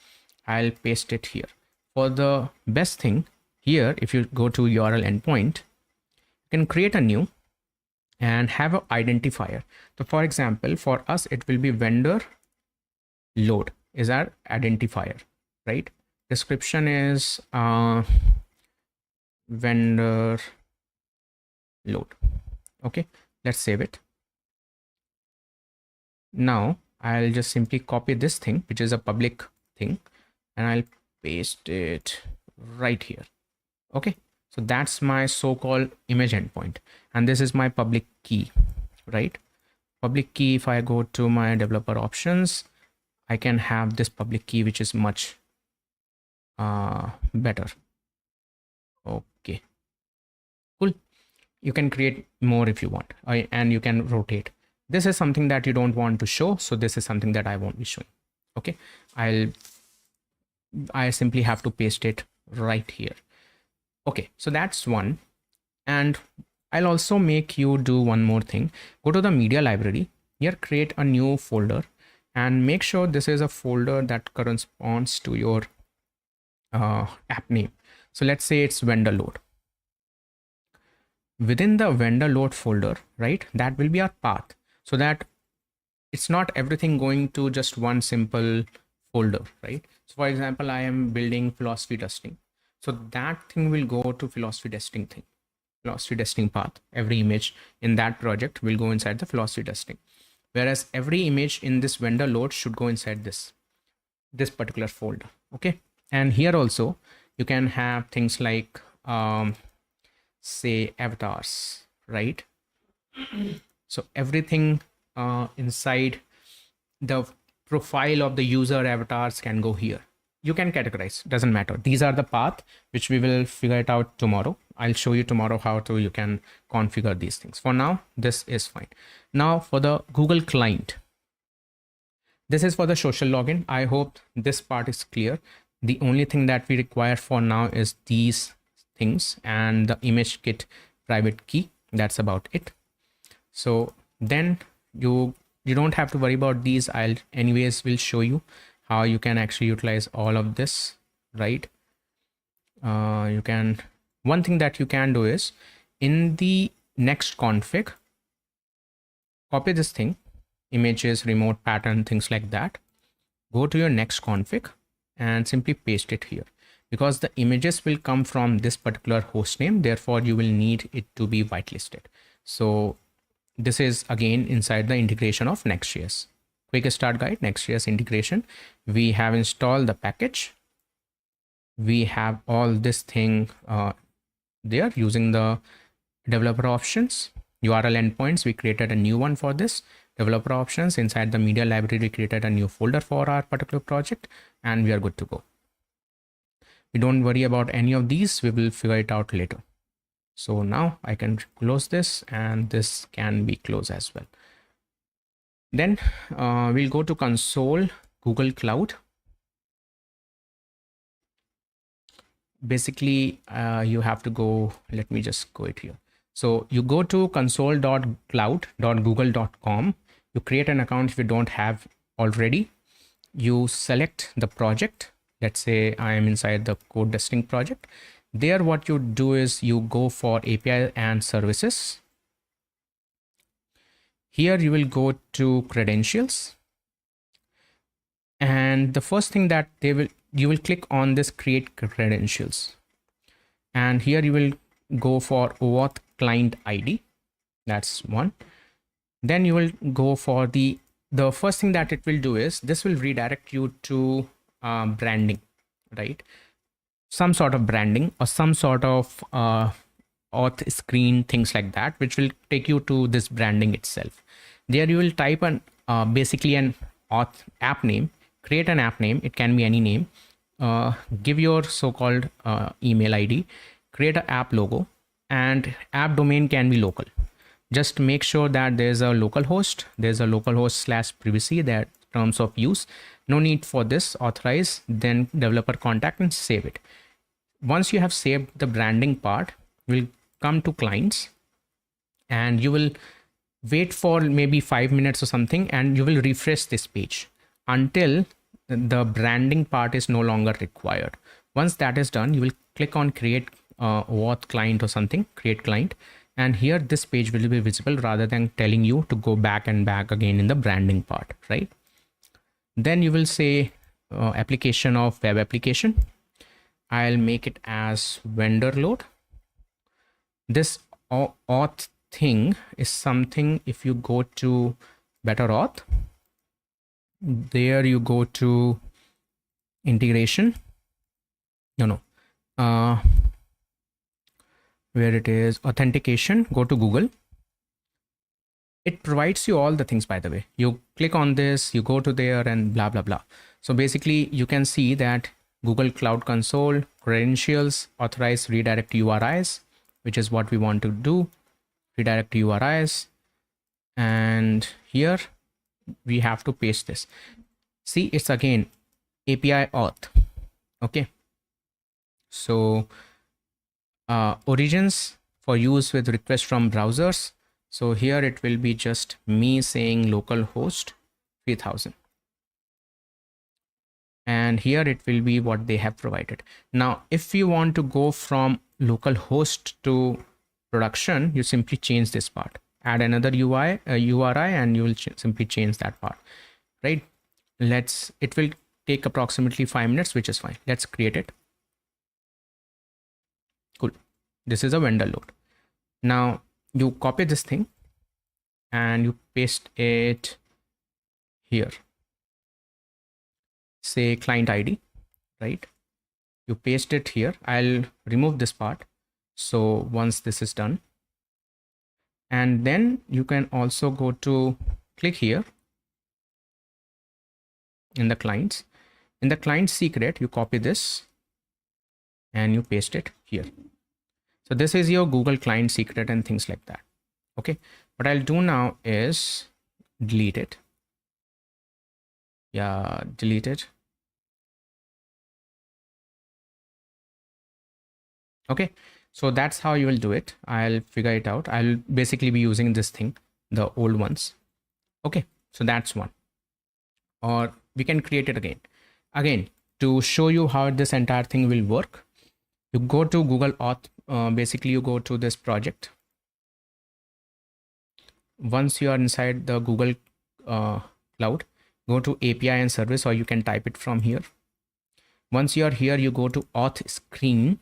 I'll paste it here. For the best thing here, if you go to URL endpoint, you can create a new and have an identifier. So for example, for us, it will be vendor load is our identifier, right? Description is vendor load. Okay, let's save it. Now I'll just simply copy this thing, which is a public thing, and I'll paste it right here. Okay, so that's my so-called image endpoint, and this is my public key, right? Public key, if I go to my developer options, I can have this public key, which is much better. Okay, cool. You can create more if you want, and you can rotate. This is something that you don't want to show, so this is something that I won't be showing. Okay, I simply have to paste it right here. Okay, so that's one. And I'll also make you do one more thing. Go to the media library here, create a new folder, and make sure this is a folder that corresponds to your app name. So let's say it's vendor load. Within the vendor load folder, right, that will be our path, so that it's not everything going to just one simple folder, right? So for example, I am building philosophy testing, so that thing will go to philosophy testing path. Every image in that project will go inside the philosophy testing, whereas every image in this vendor load should go inside this particular folder. Okay, and here also you can have things like say avatars, right? So everything inside the profile of the user avatars can go here. You can categorize, doesn't matter. These are the path which we will figure it out tomorrow. I'll show you tomorrow how to you can configure these things. For now, this is fine. Now for the Google client, this is for the social login. I hope this part is clear. The only thing that we require for now is these things and the imagekit private key. That's about it. So then you don't have to worry about these. I'll anyways will show you how you can actually utilize all of this, right? You can, one thing that you can do is in the next config, copy this thing, images, remote pattern, things like that. Go to your next config and simply paste it here, because the images will come from this particular host name. Therefore, you will need it to be whitelisted. So this is again inside the integration of NextJS. Quick start guide, NextJS integration. We have installed the package. We have all this thing there using the developer options, URL endpoints. We created a new one for this developer options. Inside the media library, we created a new folder for our particular project, and we are good to go. We don't worry about any of these. We will figure it out later. So now I can close this, and this can be closed as well. Then we'll go to console, Google Cloud. Basically, you have to go, let me just go it here. So you go to console.cloud.google.com. You create an account if you don't have already. You select the project. Let's say I am inside the code testing project. There, what you do is you go for API and services. Here you will go to credentials, and the first thing that you will click on this create credentials, and here you will go for OAuth client ID. That's one. Then you will go for the first thing that it will do is this will redirect you to branding, right? Some sort of branding or some sort of auth screen, things like that, which will take you to this branding itself. There you will type an basically an auth app name, create an app name. It can be any name. Give your so-called email ID, create an app logo, and app domain can be local. Just make sure that there's a local host, / privacy, that terms of use. No need for this, authorize, then developer contact, and save it. Once you have saved the branding part, we'll come to clients, and you will wait for maybe 5 minutes or something, and you will refresh this page until the branding part is no longer required. Once that is done, you will click on create auth client or something, create client, and here this page will be visible rather than telling you to go back and back again in the branding part, right? Then you will say application of web application. I'll make it as vendor load. This auth thing is something, if you go to better auth, there you go to integration, where it is authentication, go to Google. It provides you all the things, by the way. You click on this, you go to there, and blah blah blah. So basically you can see that Google Cloud Console, credentials, authorize redirect URIs, which is what we want to do, redirect URIs. And here we have to paste this. See, it's again API auth. Okay, so origins for use with request from browsers. So here it will be just me saying localhost 3000, and here it will be what they have provided. Now if you want to go from localhost to production, you simply change this part, add another URI, and you will simply change that part, right? It will take approximately 5 minutes, which is fine. Let's create it. Cool. This is a vendor load. Now you copy this thing and you paste it here. Say client ID, right? You paste it here. I'll remove this part. So once this is done, and then you can also go to click here in the clients. In the client secret, you copy this and you paste it here. So this is your Google client secret and things like that. Okay, what I'll do now is delete it. Yeah, delete it. Okay, so that's how you will do it. I'll figure it out. I'll basically be using this thing, the old ones. Okay, so that's one. Or we can create it again to show you how this entire thing will work. You go to Google Auth. Basically you go to this project. Once you are inside the Google Cloud, go to API and service, or you can type it from here. Once you are here, you go to auth screen.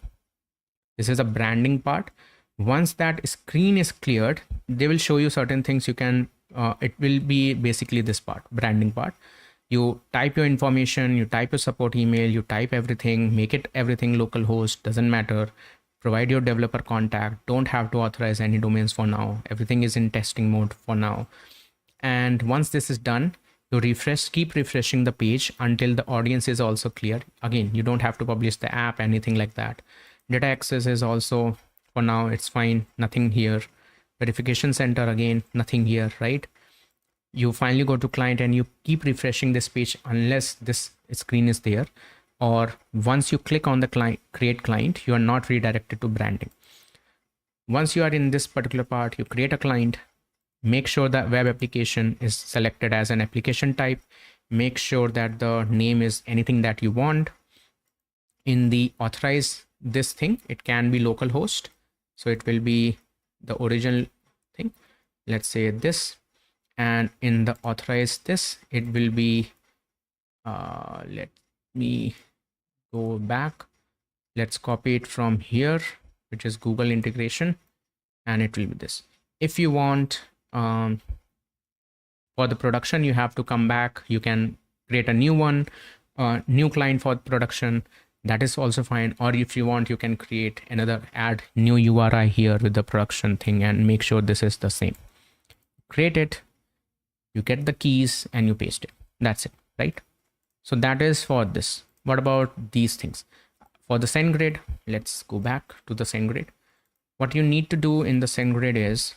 This is a branding part. Once that screen is cleared, they will show you certain things. You can it will be basically this part, branding part. You type your information, you type your support email, you type everything, make it everything localhost, doesn't matter. Provide your developer contact. Don't have to authorize any domains for now. Everything is in testing mode for now. And once this is done, you keep refreshing the page until the audience is also clear. Again, you don't have to publish the app, anything like that. Data access is also, for now, it's fine. Nothing here. Verification center, again, nothing here, right? You finally go to client and you keep refreshing this page unless this screen is there. Or once you click on the client, create client, you are not redirected to branding. Once you are in this particular part, you create a client, make sure that web application is selected as an application type, make sure that the name is anything that you want. In the authorize this thing, it can be localhost, so it will be the original thing, let's say this. And in the authorize this, it will be let me go back. Let's copy it from here, which is Google integration, and it will be this. If you want for the production, you have to come back. You can create a new one, new client for production. That is also fine. Or if you want, you can create another, add new URI here with the production thing and make sure this is the same. Create it, you get the keys and you paste it. That's it, right? So that is for this. What about these things? For the send grid, let's go back to the send grid. What you need to do in the send grid is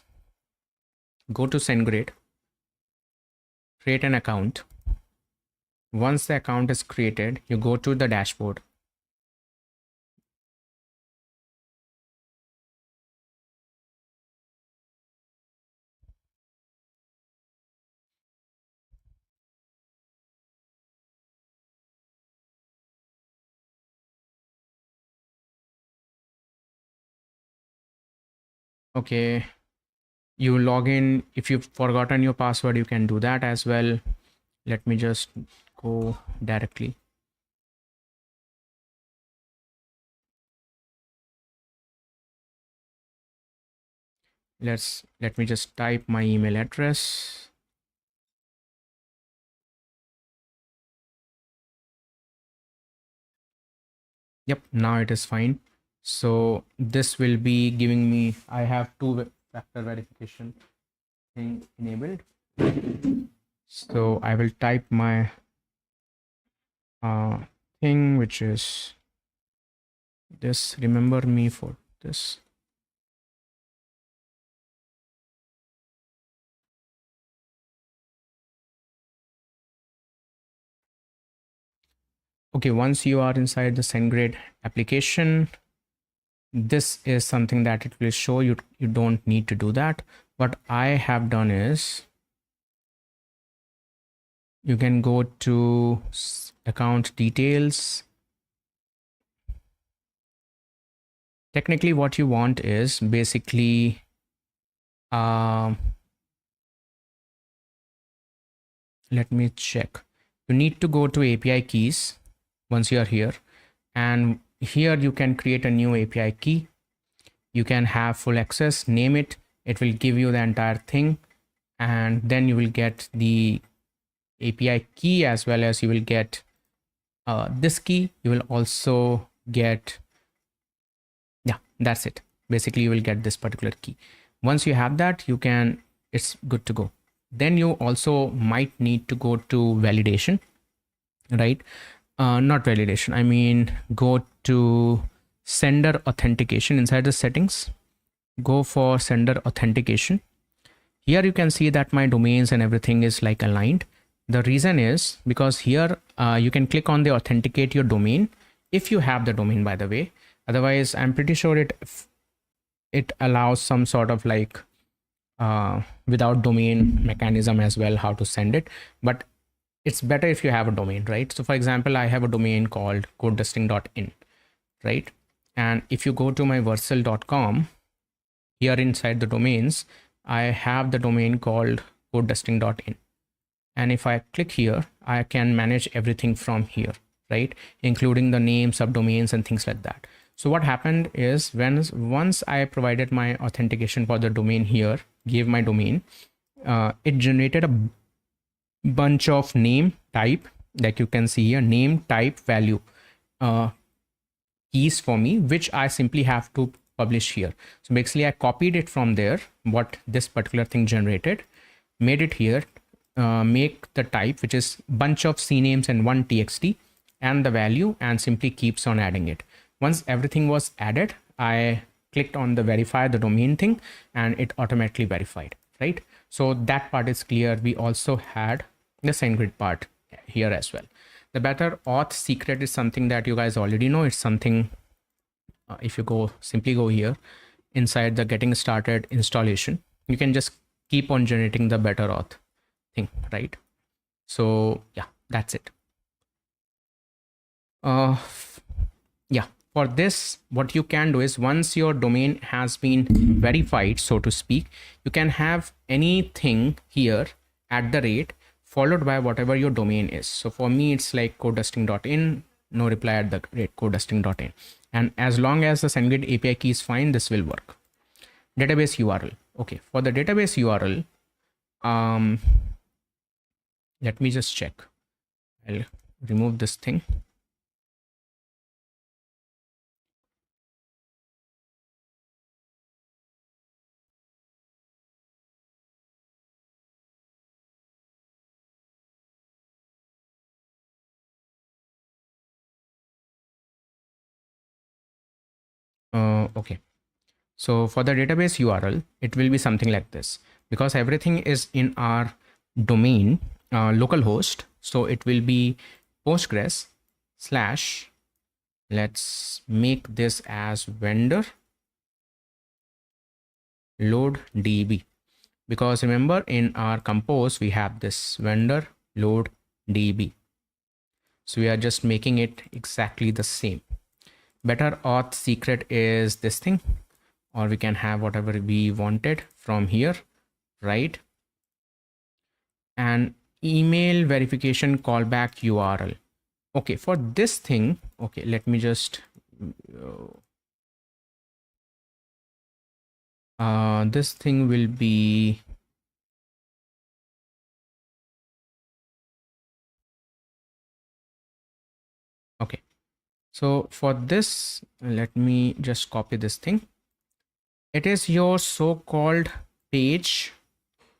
go to send grid, create an account. Once the account is created, you go to the dashboard. Okay, you log in. If you've forgotten your password, you can do that as well. Let me just go directly. Let me just type my email address. Yep, now it is fine. So this will be giving me, I have two-factor verification thing enabled. So I will type my thing, which is this. Remember me for this. Okay, once you are inside the SendGrid application, this is something that it will show you. You don't need to do that. What I have done is you can go to account details. Technically, what you want is basically let me check. You need to go to API keys once you are here, and here you can create a new API key. You can have full access, name it. It will give you the entire thing, and then you will get the API key as well as you will get this key. You will also get, yeah, that's it. Basically, you will get this particular key. Once you have that, you can, it's good to go. Then you also might need to go to validation, right? Not validation, I mean go to sender authentication. Inside the settings, go for sender authentication. Here you can see that my domains and everything is like aligned. The reason is because here you can click on the authenticate your domain if you have the domain, by the way. Otherwise, I'm pretty sure it allows some sort of like without domain mechanism as well, how to send it. But it's better if you have a domain, right? So for example, I have a domain called codedusting.in, right? And if you go to my versal.com, here inside the domains, I have the domain called codedusting.in. And if I click here, I can manage everything from here, right? Including the name, subdomains, and things like that. So what happened is once I provided my authentication for the domain here, gave my domain, it generated a bunch of name type, like you can see here, name type value keys for me, which I simply have to publish here. So basically I copied it from there, what this particular thing generated, made it here, make the type, which is bunch of cnames and one txt, and the value, and simply keeps on adding it. Once everything was added, I clicked on the verify the domain thing and it automatically verified, right? So that part is clear. We also had the SendGrid part here as well. The better auth secret is something that you guys already know. It's something, if you simply go here inside the getting started installation, you can just keep on generating the better auth thing, right? So yeah, that's it. Yeah, for this, what you can do is once your domain has been verified, so to speak, you can have anything here at the rate followed by whatever your domain is. So for me, it's like codedusting.in, no reply at the rate codedusting.in. And as long as the SendGrid API key is fine, this will work. Database URL. Okay, for the database URL, let me just check. I'll remove this thing. Okay. So for the database URL, it will be something like this, because everything is in our domain localhost. So it will be Postgres slash, let's make this as vendor load db, because remember in our compose we have this vendor load db. So we are just making it exactly the same. Better auth secret is this thing, or we can have whatever we wanted from here, right? And email verification callback URL. Okay, for this thing, okay, let me just this thing will be, okay, so for this, let me just copy this thing. It is your so-called page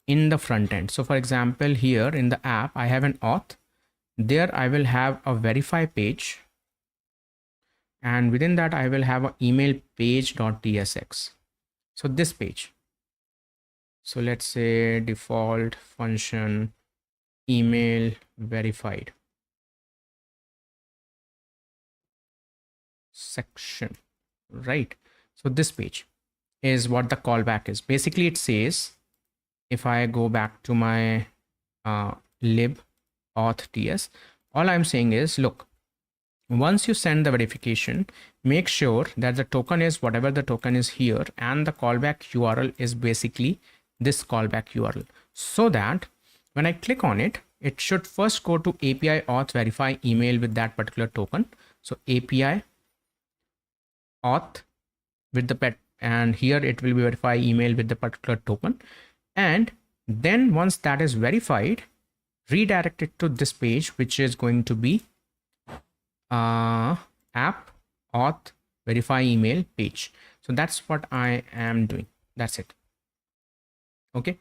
in the front end. So for example, here in the app, I have an auth. There I will have a verify page, and within that I will have an email page.tsx. So this page. So let's say default function email verified section, right? So this page is what the callback is. Basically it says, if I go back to my lib auth ts, all I'm saying is, look, once you send the verification, make sure that the token is whatever the token is here, and the callback URL is basically this callback URL, so that when I click on it, it should first go to API auth verify email with that particular token. So API auth with the pet, and here it will be verify email with the particular token. And then once that is verified, redirect it to this page, which is going to be app auth verify email page. So that's what I am doing. That's it. Okay,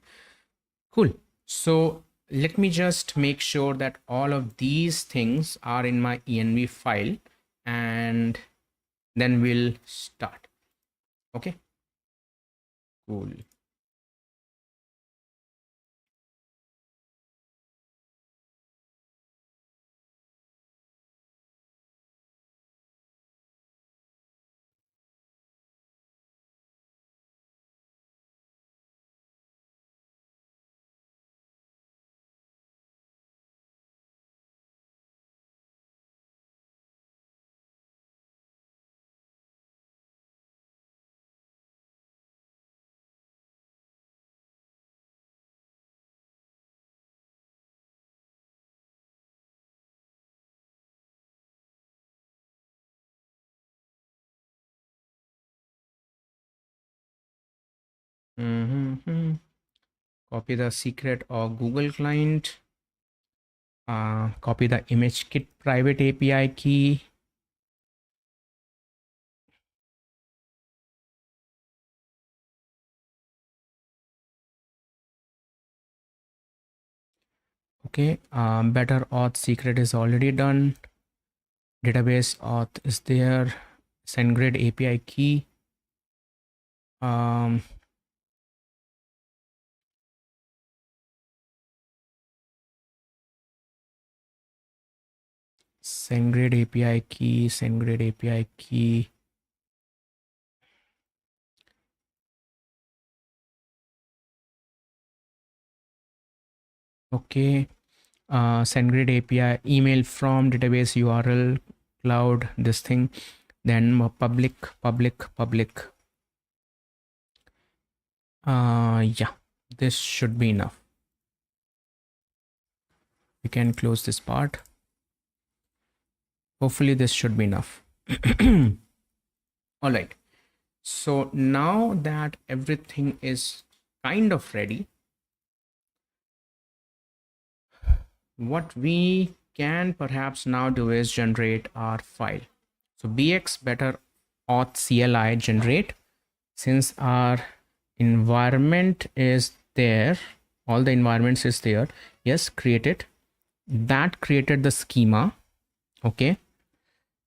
cool. So let me just make sure that all of these things are in my env file, and then we'll start. Okay, cool. Copy the secret or Google client. Copy the image kit private API key. Okay, better auth secret is already done. Database auth is there. SendGrid API key. SendGrid API key. SendGrid API key. Okay. SendGrid API email from database URL cloud, this thing, then public. Yeah, this should be enough. We can close this part. Hopefully this should be enough. All right, so now that everything is kind of ready. What we can perhaps now do is generate our file. So bx better auth CLI generate. Since our environment is there, all the environments is there, yes, create it. That created the schema, okay,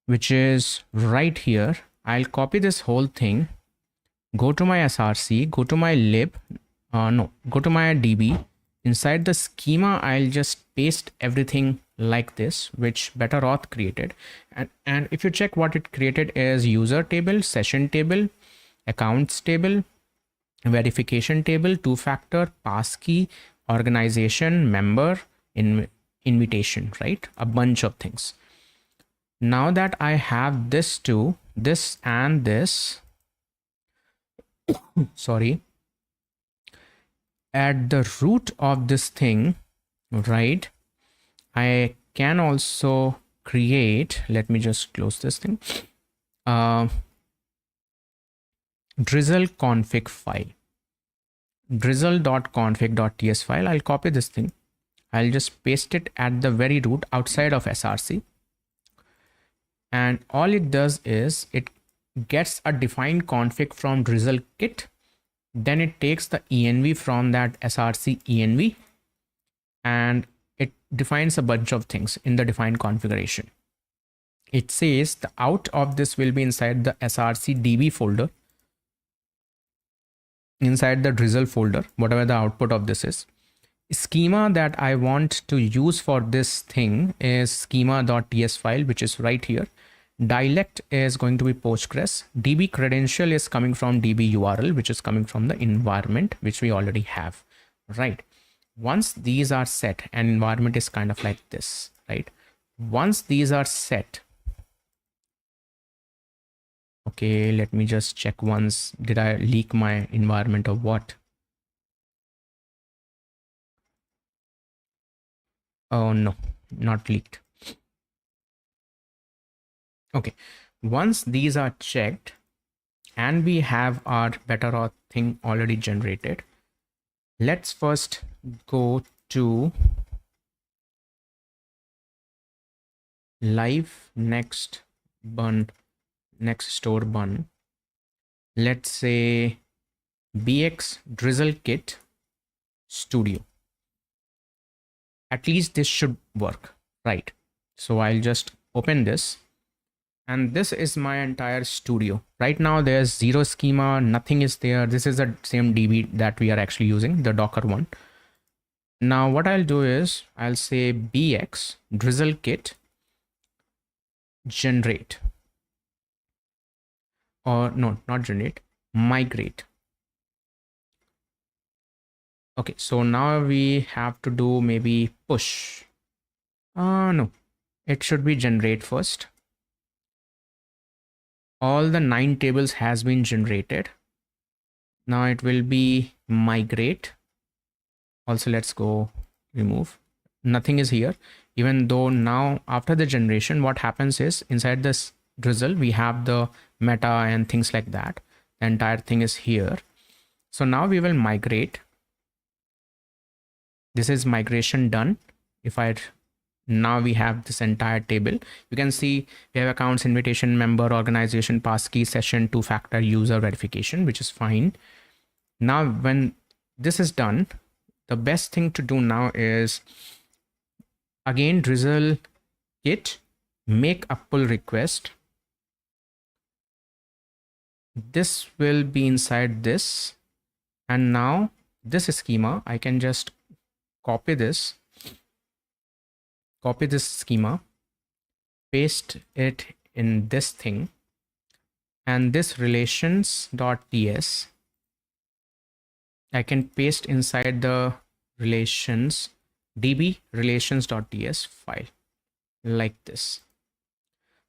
which is right here. I'll copy this whole thing, go to my src, go to my lib, go to my db. Inside the schema, I'll just paste everything like this, which better auth created. And if you check, what it created is user table, session table, accounts table, verification table, two-factor, passkey, organization, member, invitation, right? A bunch of things. Now that I have this too, this and this, sorry, at the root of this thing, right, I can also create, let me just close this thing, drizzle config file, drizzle.config.ts file. I'll copy this thing. I'll just paste it at the very root outside of src. And all it does is it gets a defined config from drizzle kit. Then it takes the env from that src env and it defines a bunch of things in the defined configuration. It says the out of this will be inside the src db folder, inside the drizzle folder, whatever the output of this is. Schema that I want to use for this thing is schema.ts file, which is right here. Dialect is going to be Postgres. DB credential is coming from DB URL, which is coming from the environment, which we already have, right? Once these are set, and environment is kind of like this, right? Once these are set, okay, let me just check once. Did I leak my environment or what? Oh no, not leaked. Okay, once these are checked and we have our better auth thing already generated, let's first go to live next store bun. Let's say bx drizzle kit studio. At least this should work, right? So I'll just open this. And this is my entire studio. Right now there's zero schema, nothing is there. This is the same DB that we are actually using, the Docker one. Now what I'll do is I'll say bx drizzle kit generate, or no, not generate, migrate. Okay, so now we have to do maybe push. No, it should be generate first. All the 9 tables has been generated. Now it will be migrate. Also, let's go remove. Nothing is here, even though now after the generation, what happens is inside this drizzle, we have the meta and things like that. The entire thing is here. So now we will migrate. This is migration done. Now we have this entire table. You can see we have accounts, invitation, member, organization, passkey, session, two-factor, user, verification, which is fine. Now, when this is done, the best thing to do now is again drizzle kit, make a pull request. This will be inside this. And now this schema, I can just copy this schema, paste it in this thing, and this relations.ts I can paste inside the relations db relations.ts file like this.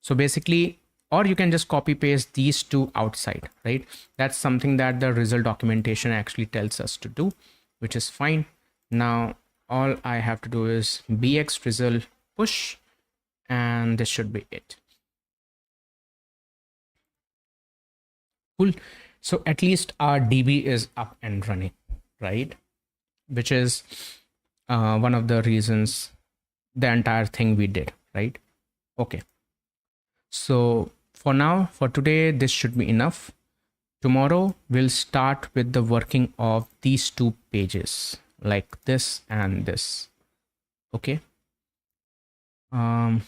So basically, or you can just copy paste these two outside, right? That's something that the result documentation actually tells us to do, which is fine. Now all I have to do is bx drizzle push, and this should be it. Cool. So at least our DB is up and running, right? Which is one of the reasons the entire thing we did, right? Okay. So for now, for today, this should be enough. Tomorrow, we'll start with the working of these two pages, like this and this. Okay. Um,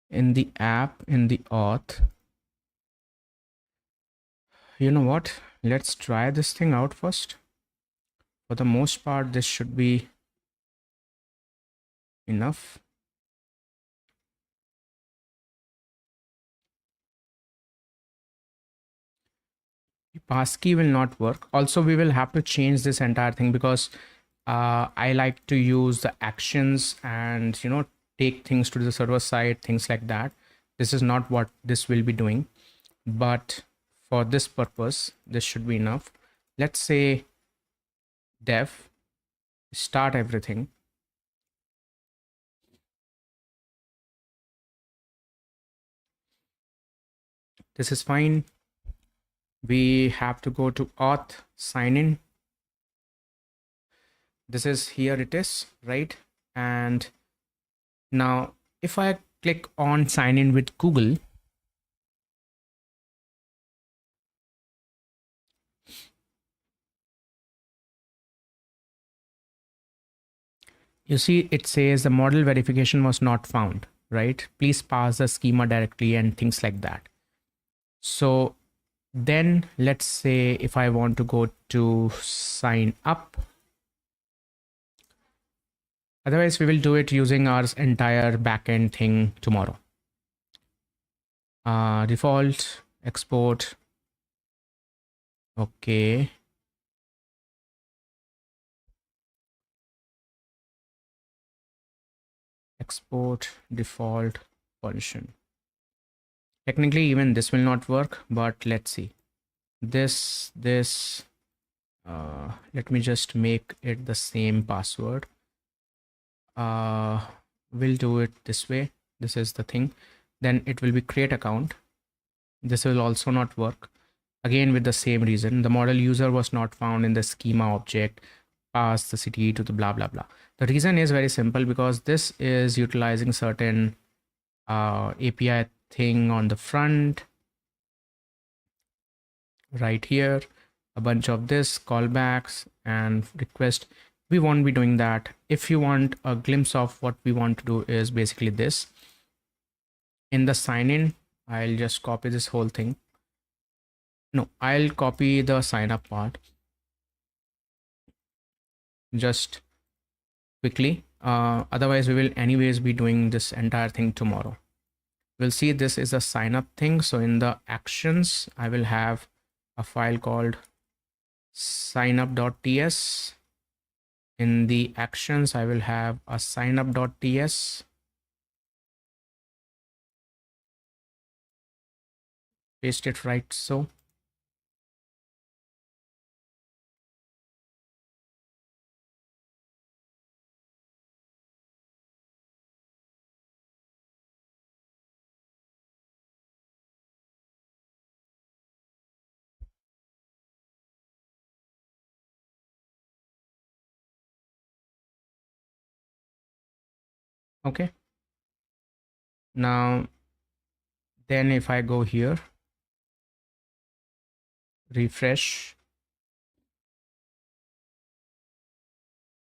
in the app, in the auth, you know what? Let's try this thing out first. For the most part, this should be enough. Passkey will not work. Also, we will have to change this entire thing because I like to use the actions and take things to the server side, things like that. This is not what this will be doing, but for this purpose, this should be enough. Let's say dev, start everything. This is fine. We have to go to auth, sign in. This is here it is, right? And now if I click on sign in with Google, you see it says the model verification was not found, right? Please pass the schema directly and things like that. So then let's say if I want to go to sign up, otherwise we will do it using our entire backend thing tomorrow. Default, export. Okay. Export default function. Technically, even this will not work, but let's see. This, let me just make it the same password. We'll do it this way. This is the thing. Then it will be create account. This will also not work. Again, with the same reason, the model user was not found in the schema object, pass the city to the blah, blah, blah. The reason is very simple because this is utilizing certain API thing on the front right here, a bunch of this callbacks and request. We won't be doing that. If you want a glimpse of what we want to do is basically this. In the sign in, I'll just copy this whole thing. No, I'll copy the sign up part just quickly. Otherwise, we will anyways be doing this entire thing tomorrow. We'll see this is a sign up thing. So in the actions, I will have a file called signup.ts. In the actions, I will have a signup.ts. Paste it right so. Okay. Now, then if I go here, refresh,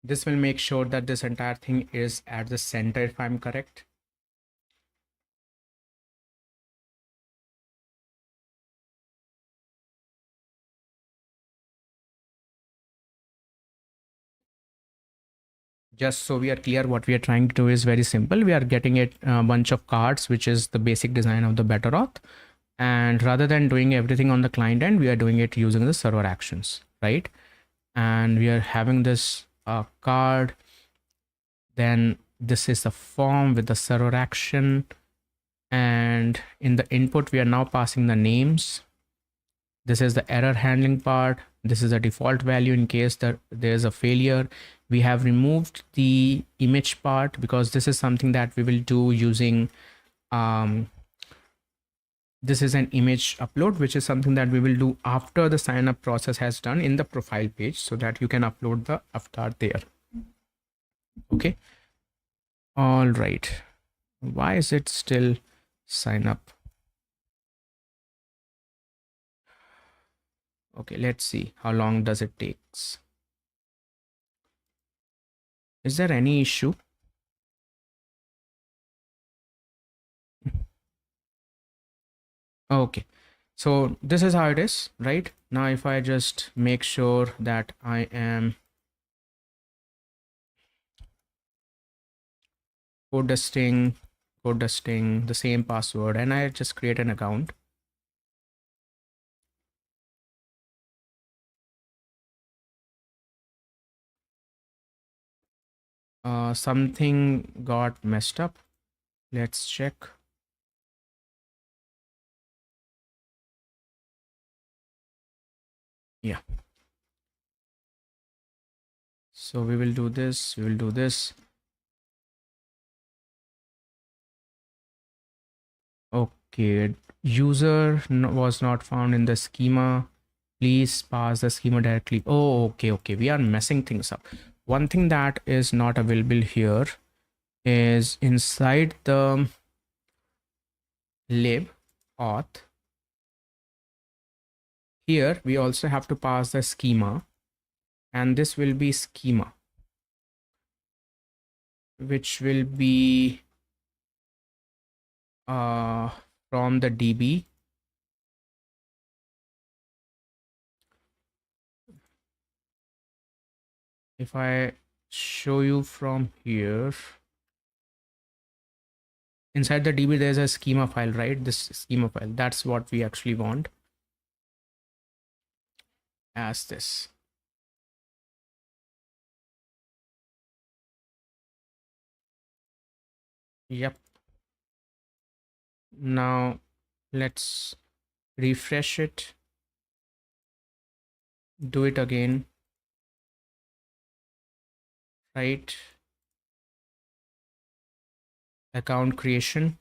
this will make sure that this entire thing is at the center if I'm correct. Just so we are clear, what we are trying to do is very simple. We are getting it a bunch of cards, which is the basic design of the better auth. And rather than doing everything on the client end, we are doing it using the server actions, right? And we are having this card. Then this is the form with the server action. And in the input, we are now passing the names. This is the error handling part. This is a default value in case that there's a failure. We have removed the image part because this is something that we will do using This is an image upload, which is something that we will do after the sign up process has done in the profile page, so that you can upload the avatar there. Okay. All right. Why is it still sign up? Okay, let's see how long does it takes. Is there any issue? Okay, so this is how it is, right? Now if I just make sure that I am code dusting the same password, and I just create an account. Something got messed up. Let's check. Yeah. So we will do this. We will do this. Okay. User was not found in the schema. Please pass the schema directly. Oh, okay. Okay. We are messing things up. One thing that is not available here is inside the lib auth. Here we also have to pass the schema, and this will be schema, which will be from the DB. If I show you from here, inside the DB there's a schema file, right? This schema file, that's what we actually want as this. Yep. Now let's refresh it, do it again, right? Account creation,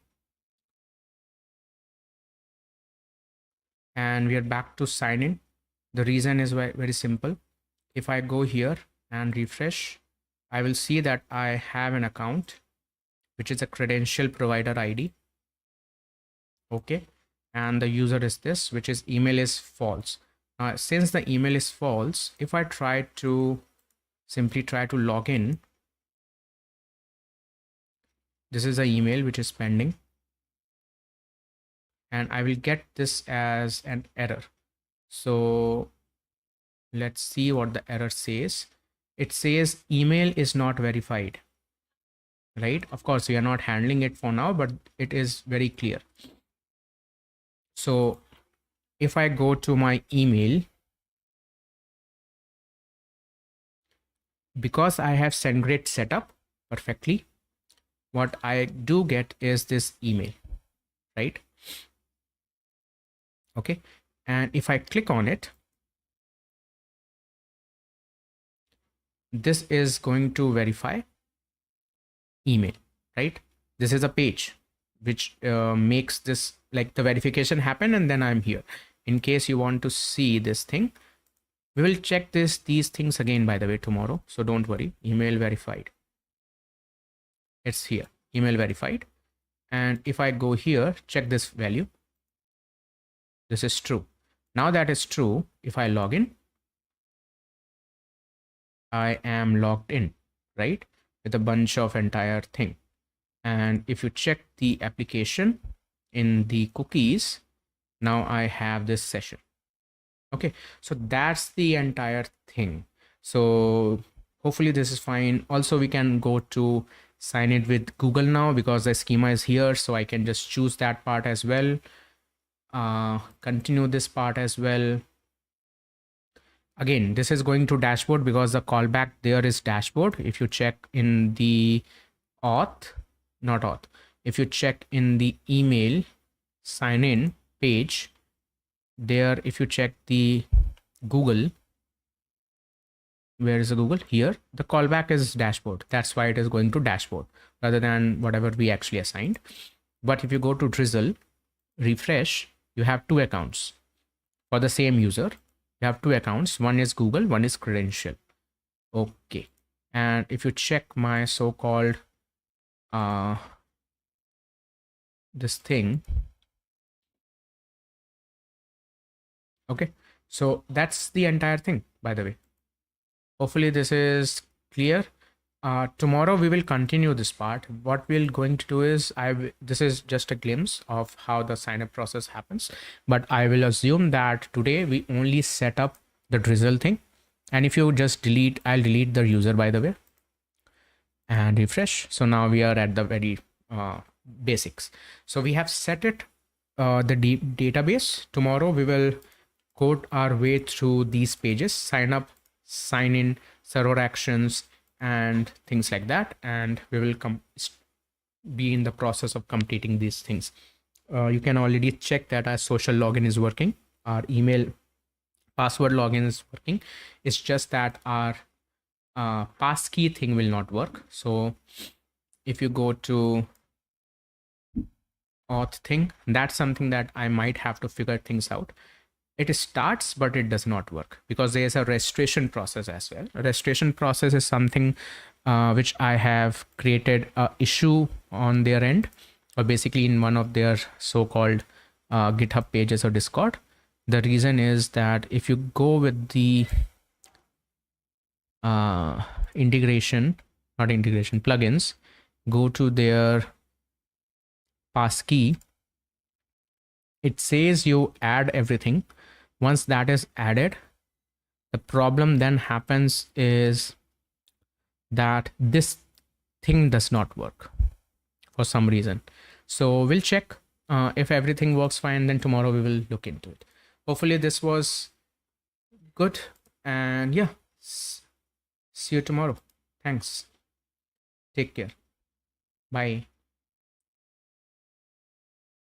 and we are back to sign in. The reason is very simple. If I go here and refresh, I will see that I have an account, which is a credential provider ID. Okay, and the user is this, which is email is false. Since the email is false, if I simply try to log in, this is the email which is pending, and I will get this as an error. So let's see what the error says. It says email is not verified, right? Of course, we are not handling it for now, but it is very clear. So if I go to my email, because I have SendGrid set up perfectly, what I do get is this email, right? Okay, and if I click on it, this is going to verify email, right? This is a page which makes this, like, the verification happen, and then I'm here. In case you want to see this thing, we will check these things again, by the way, tomorrow, so don't worry. Email verified, it's here, email verified. And if I go here, check this value, this is true. Now that is true, if I log in, I am logged in, right, with a bunch of entire thing. And if you check the application in the cookies, now I have this session. Okay, so that's the entire thing. So hopefully this is fine. Also, we can go to sign it with Google now, because the schema is here, so I can just choose that part as well. Continue this part as well. Again, this is going to dashboard, because the callback there is dashboard. If you check in the if you check in the email sign in page there, if you check the Google, where is the Google? Here, the callback is dashboard. That's why it is going to dashboard rather than whatever we actually assigned. But if you go to Drizzle, refresh, you have two accounts for the same user. You have two accounts. One is Google, one is credential. Okay. And if you check my so-called this thing, okay, so that's the entire thing, by the way. Hopefully this is clear. Tomorrow we will continue this part. What we're going to do is this is just a glimpse of how the sign up process happens, but I will assume that today we only set up the drizzle thing. And if you just delete, I'll delete the user, by the way, and refresh. So now we are at the very basics. So we have set it, the database. Tomorrow we will code our way through these pages: sign up, sign in, server actions, and things like that. And we will be in the process of completing these things. You can already check that our social login is working, our email password login is working. It's just that our passkey thing will not work. So if you go to auth thing, that's something that I might have to figure things out. It starts, but it does not work because there's a registration process as well. A registration process is something which I have created a issue on their end, or basically in one of their so-called GitHub pages or Discord. The reason is that if you go with the plugins, go to their passkey, it says you add everything. Once that is added, the problem then happens is that this thing does not work for some reason. So we'll check if everything works fine, then tomorrow we will look into it. Hopefully this was good, and yeah, see you tomorrow. Thanks. Take care. Bye.